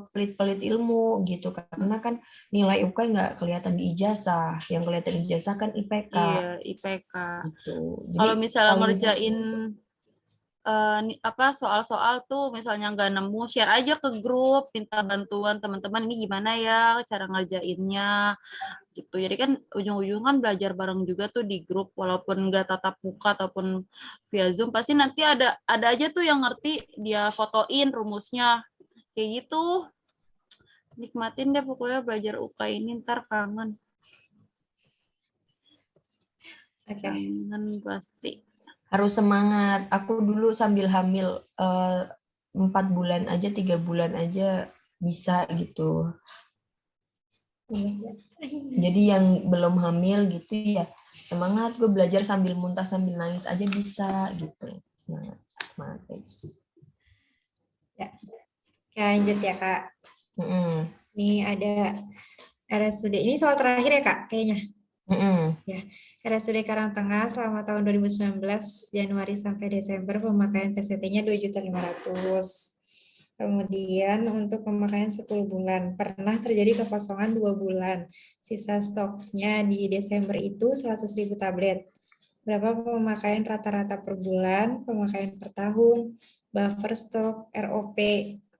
B: pelit-pelit ilmu gitu, karena kan nilai UKAI nggak kelihatan di ijazah, yang kelihatan di ijazah kan IPK.
C: Iya, IPK.
B: Gitu. Jadi
C: Kalau misalnya
B: saling
C: ngerjain soal-soal tuh misalnya nggak nemu, share aja ke grup, minta bantuan teman-teman ini gimana ya cara ngerjainnya gitu. Jadi kan ujung-ujung kan belajar bareng juga tuh di grup, walaupun nggak tatap muka ataupun via Zoom, pasti nanti ada aja tuh yang ngerti, dia fotoin rumusnya kayak gitu. Nikmatin deh pokoknya belajar UK ini, ntar kangen.
A: Oke.
C: Kangen pasti.
B: Harus semangat. Aku dulu sambil hamil 4 bulan aja, 3 bulan aja bisa gitu. Jadi yang belum hamil gitu ya semangat, gue belajar sambil muntah sambil nangis aja bisa gitu. Semangat, semangat guys.
A: Ya. Oke, lanjut ya Kak. Ini ada RSUD. Ini soal terakhir ya Kak kayaknya. Ya, RSUD Karangtengah selama tahun 2019 Januari sampai Desember pemakaian PCT-nya 2.500.000. Kemudian untuk pemakaian 10 bulan pernah terjadi kekosongan 2 bulan. Sisa stoknya di Desember itu 100.000 tablet. Berapa pemakaian rata-rata per bulan, pemakaian per tahun, buffer stok, ROP,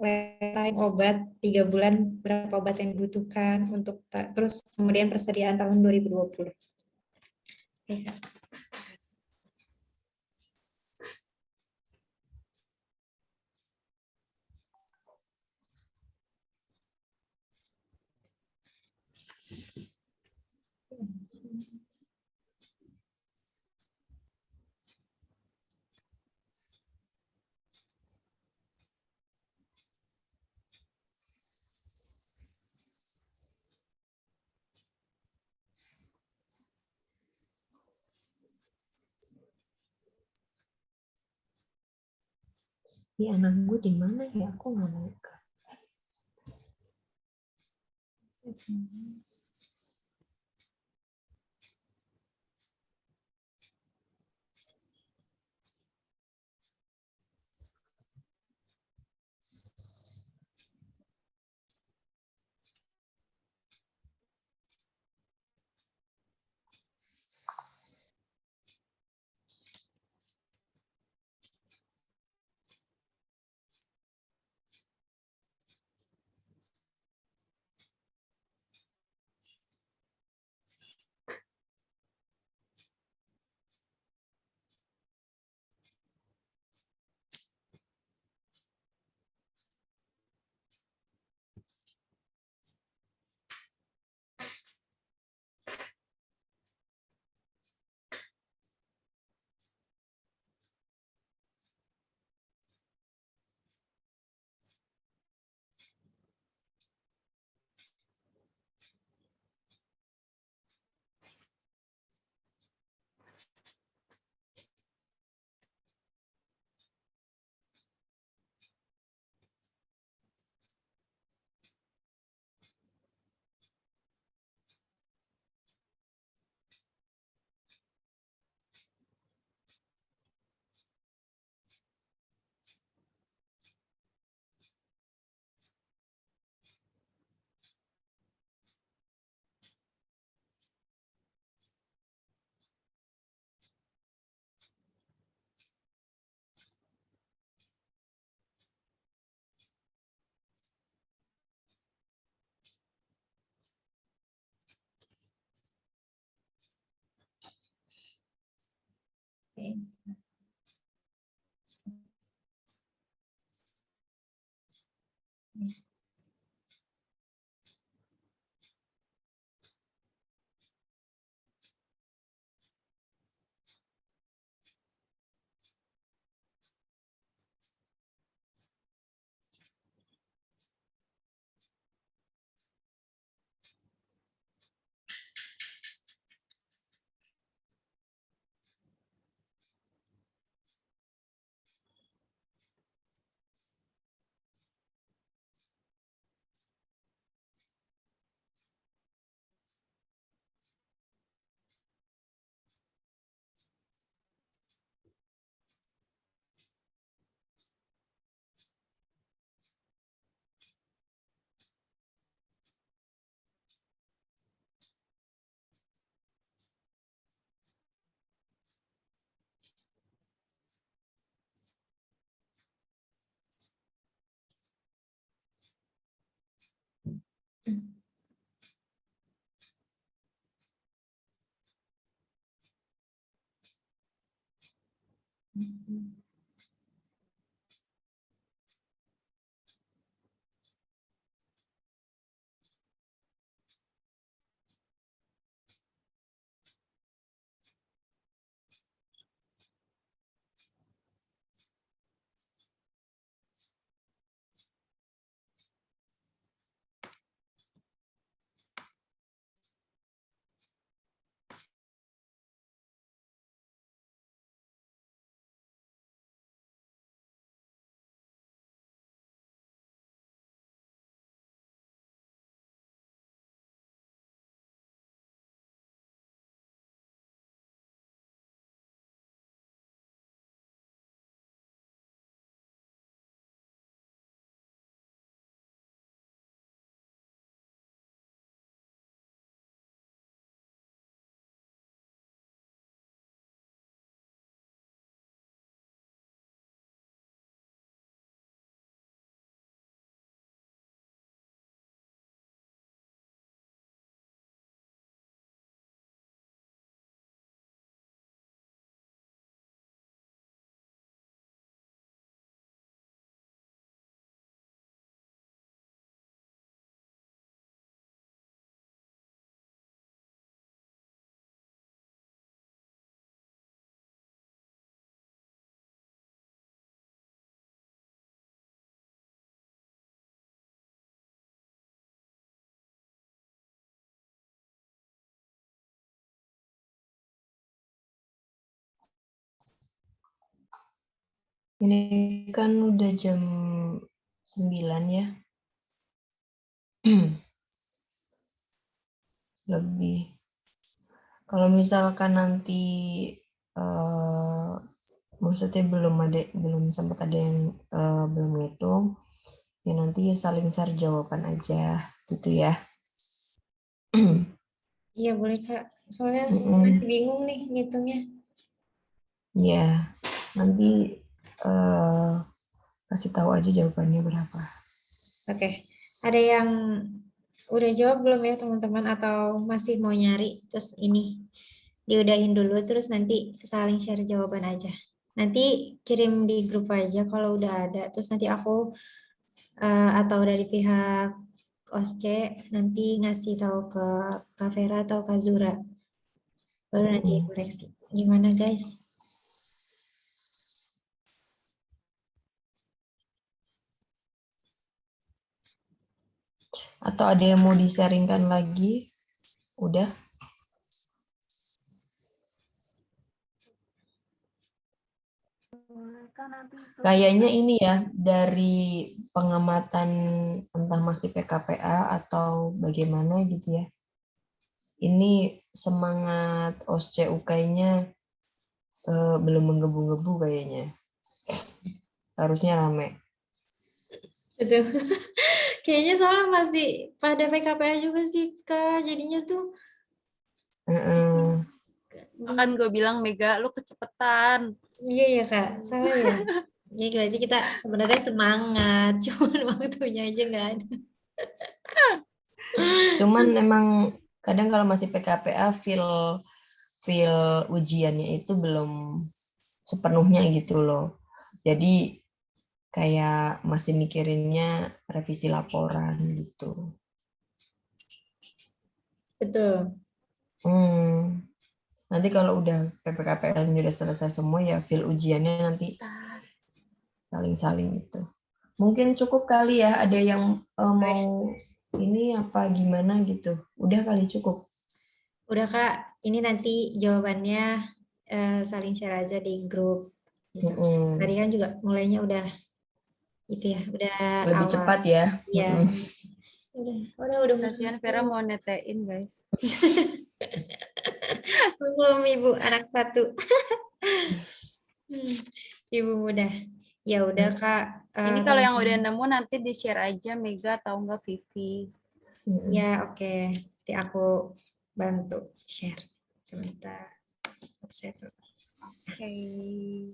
A: time obat 3 bulan, berapa obat yang dibutuhkan untuk terus kemudian persediaan tahun 2020. Oke.
B: Ini anak gue di mana ya? Aku nggak naik. Ini kan udah jam 9 ya. Lebih. Kalau misalkan nanti maksudnya belum sempat ada yang belum ngitung, ya nanti ya saling share jawaban aja gitu ya.
A: Iya boleh Kak, soalnya
B: Mm-mm.
A: masih bingung nih ngitungnya.
B: Ya, nanti kasih tahu aja jawabannya berapa.
A: Oke, ada yang udah jawab belum ya teman-teman atau masih mau nyari? Terus ini diudahin dulu terus nanti saling share jawaban aja. Nanti kirim di grup aja kalau udah ada. Terus nanti aku atau dari pihak OSCE nanti ngasih tahu ke Kak Vera atau Kak Zura. Baru nanti koreksi. Gimana guys?
B: Atau ada yang mau di-sharingkan lagi? Udah? Kayaknya ini ya, dari pengamatan entah masih PKPA atau bagaimana gitu ya. Ini semangat OSCE UK-nya belum menggebu-gebu kayaknya. Harusnya rame.
A: Betul. Kayaknya soalnya masih pada PKPA juga sih Kak. Jadinya tuh
C: Akan gue bilang Mega, lu kecepetan.
A: iya ya Kak, salah ya. Ya berarti kita sebenarnya semangat, cuman waktunya aja nggak ada.
B: Cuman emang kadang kalau masih PKPA feel ujiannya itu belum sepenuhnya gitu loh. Jadi kayak masih mikirinnya revisi laporan gitu.
A: Betul.
B: Nanti kalau udah PPKPL udah selesai semua ya feel ujiannya nanti saling-saling itu. Mungkin cukup kali ya, ada yang mau ini apa gimana gitu. Udah kali cukup.
A: Udah Kak, ini nanti jawabannya saling share aja di grup gitu. Tadi kan juga mulainya udah itu ya, udah
B: Lebih
A: awal.
B: cepat ya.
A: Iya. Udah
C: Kasihan Vera mau netein guys.
A: belum Ibu anak satu. Ibu muda. Ya udah Kak.
C: Ini kalau yang udah nemu nanti di-share aja Mega atau enggak Vivi.
A: Ya oke. Nanti aku bantu share sebentar.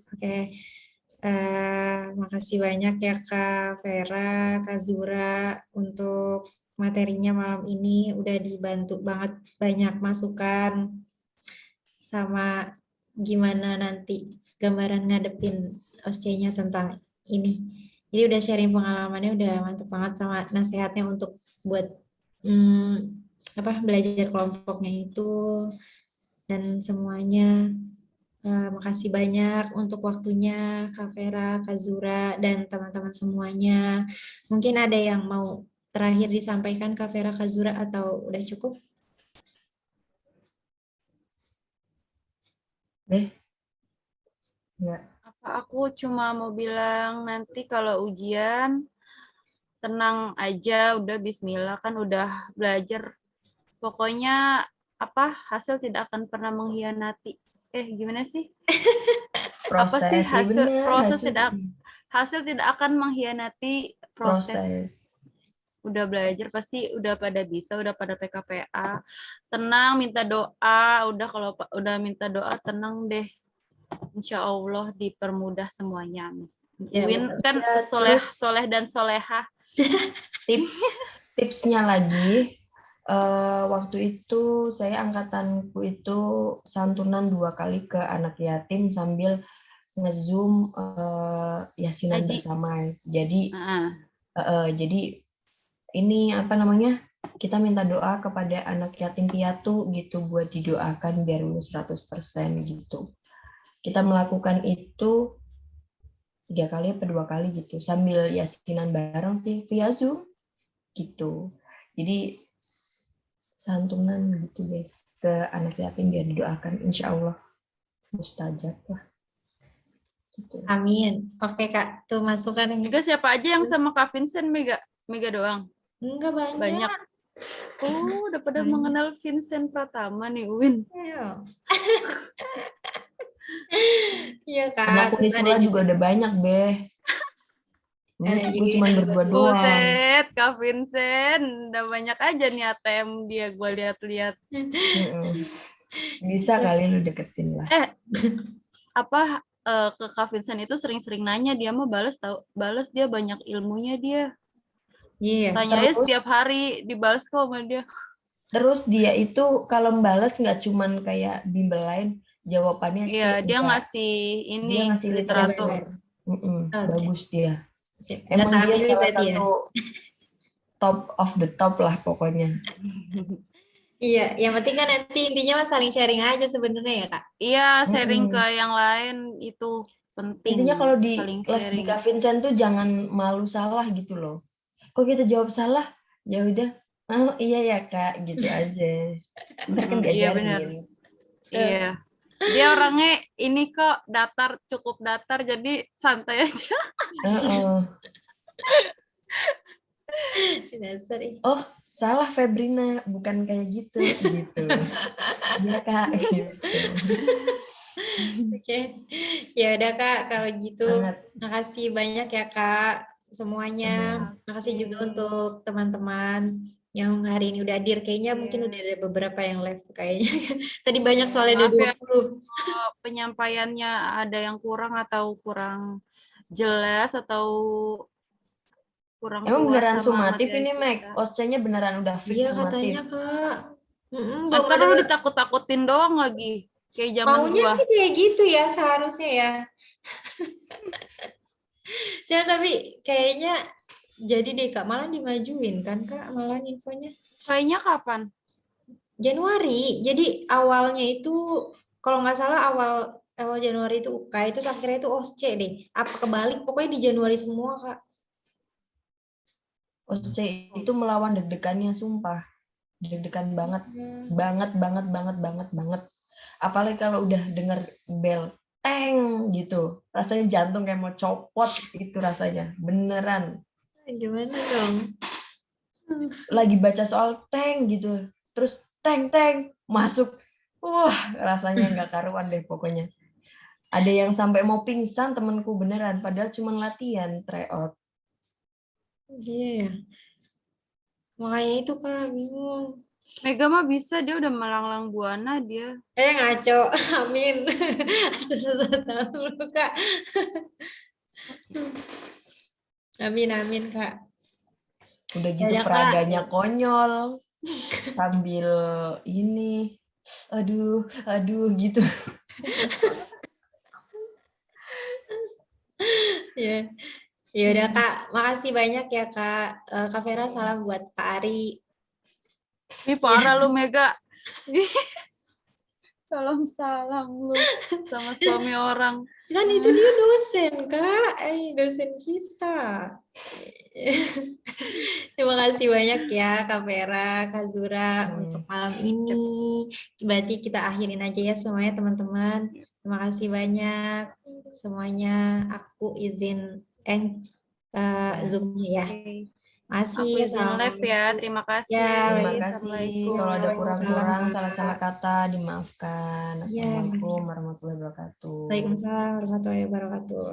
A: Oke. Makasih banyak ya Kak Vera, Kak Zura untuk materinya malam ini udah dibantu banget banyak masukan sama gimana nanti gambaran ngadepin OSCE-nya tentang ini. Jadi udah sharing pengalamannya udah mantep banget sama nasihatnya untuk buat belajar kelompoknya itu dan semuanya. Makasih banyak untuk waktunya Kak Vera, Kak Zura, dan teman-teman semuanya. Mungkin ada yang mau terakhir disampaikan Kak Vera, Kak Zura, atau udah cukup?
B: Ya.
C: Aku cuma mau bilang nanti kalau ujian tenang aja, udah bismillah kan udah belajar. Pokoknya hasil tidak akan pernah mengkhianati. Gimana sih?
B: Proses,
C: apa sih hasil
B: benar,
C: hasil tidak akan mengkhianati proses. Udah belajar pasti udah pada bisa, udah pada PKPA. Tenang, minta doa, kalau udah minta doa tenang deh. Insya Allah dipermudah semuanya.
A: Ya,
C: Win kan
B: ya,
C: soleh dan solehah.
B: Tipsnya lagi, waktu itu saya angkatanku itu santunan 2 kali ke anak yatim sambil nge-zoom yasinan bersama. Jadi jadi ini kita minta doa kepada anak yatim piatu gitu buat didoakan biar lulus 100% gitu. Kita melakukan itu 3 kali atau 2 kali gitu sambil yasinan bareng sih via Zoom gitu. Jadi santunan gitu guys ke anak yatim biar didoakan insya Allah mustajab lah
A: Amin. Oke Kak, tuh masukan yang
C: Mega siapa aja yang sama Kak Vincent? Mega doang.
A: enggak banyak.
C: Banyak. Oh, udah pada
A: Banyak.
C: mengenal Vincent Pratama nih, Win.
A: Ayo. Iya
B: Sama
A: Kak,
B: aku
A: terus ada
B: Niswa juga udah banyak, Beh.
A: ada
B: Gue
A: juga
B: cuma
A: yang
B: berdua
A: bagus.
B: doang.
C: Buset, Kak Vincent. Udah banyak aja nih ATM dia, gue lihat-lihat.
B: Mm-mm. Bisa kali lu deketin lah.
C: Apa ke Kak Vincent itu sering-sering nanya, dia mah balas dia banyak ilmunya dia.
A: Iya.
C: Tanyanya
B: Terus-
C: setiap hari dibalas kok sama dia.
B: Terus dia itu kalau balas nggak cuman kayak bimbel lain, jawabannya C.
C: Iya, dia
B: enggak.
C: ngasih ini
B: Dia ngasih
C: literatur.
B: literatur. Mm-mm,
A: Oke.
B: bagus dia.
A: Sip. Nggak
B: Emang dia
A: salah pilih
B: salah
A: berarti ya.
B: satu top of the top lah pokoknya.
A: Iya, yang penting kan nanti intinya mah saling sharing aja sebenarnya ya Kak.
C: Iya, sharing
B: Mm-mm.
C: ke yang lain itu penting.
B: Intinya kalau di
C: saling
B: kelas di
C: sharing.
B: Kak Vincent tuh jangan malu salah gitu loh. Kok kita jawab salah? Ya udah, oh iya ya Kak, gitu aja. Ntar kan
C: Iya benar.
B: diajarin.
C: Iya. Dia orangnya ini kok cukup datar, jadi santai aja.
B: Heeh.
A: Dasar ih.
B: Oh, salah Febrina, bukan kayak gitu, gitu. Iya Kak, gitu.
A: Oke. Ya udah Kak, kalau gitu
B: Sangat.
A: makasih banyak ya Kak semuanya. Makasih juga untuk teman-teman yang hari ini udah hadir. Kayaknya mungkin udah ada beberapa yang live kayaknya. Tadi banyak soalnya
C: Maaf ya,
A: ada 20.
C: penyampaiannya ada yang kurang atau kurang jelas atau kurang
B: Emang
C: puas
B: beneran
C: sama
B: sumatif
C: materi
B: ini, Mek?
C: kita.
B: OSCE-nya beneran udah fix
A: Iya
B: sumatif?
A: katanya Kak. Belum
C: Ntar
A: ada.
C: lu ditakut-takutin doang lagi. Kayak zaman
A: Maunya
C: gua.
A: sih kayak gitu ya seharusnya ya. Ya, tapi kayaknya jadi deh Kak, malah dimajuin kan Kak, malah infonya.
C: Kayaknya kapan?
A: Januari. Jadi awalnya itu kalau nggak salah awal Januari itu UK, itu akhirnya itu OSCE deh. Apa kebalik? Pokoknya di Januari semua Kak.
B: OSCE itu melawan deg-degannya, sumpah. Deg-degan banget. Banget. Apalagi kalau udah denger bel teng gitu. Rasanya jantung kayak mau copot itu rasanya. Beneran.
A: Gimana dong?
B: Lagi baca soal teng gitu. Terus teng masuk. Wah, rasanya nggak karuan deh pokoknya. Ada yang sampai mau pingsan temenku beneran. Padahal cuma latihan tryout.
A: Iya ya. Makanya itu Kak, bingung.
C: Mega mah bisa, dia udah melanglang buana dia.
A: Ngaco. Amin. Tahu lu Kak. Amin Kak.
B: Udah gitu
A: Yaudah, Kak.
B: peraganya konyol. Sambil ini. Aduh gitu.
A: Ya. Ya udah Kak, makasih banyak ya Kak. Kak Vera salam buat Kak Ari.
C: Ih parah lu Mega. Salam lu sama suami orang.
A: Kan itu dia dosen Kak, dosen kita. Terima kasih banyak ya Kak Vera, Kak Zura untuk malam ini. Berarti kita akhirin aja ya semuanya teman-teman. Terima kasih banyak semuanya. Aku izin Zoom-nya ya. Masih.
C: Aku izin live ya. Terima kasih.
A: Ya,
B: Terima kasih.
C: Assalamualaikum.
B: Kalau ada kurang-kurang
A: Waalaikumsalam.
B: salah-salah kata dimaafkan.
A: Ya.
B: Assalamualaikum warahmatullahi wabarakatuh.
A: Waalaikumsalam warahmatullahi wabarakatuh.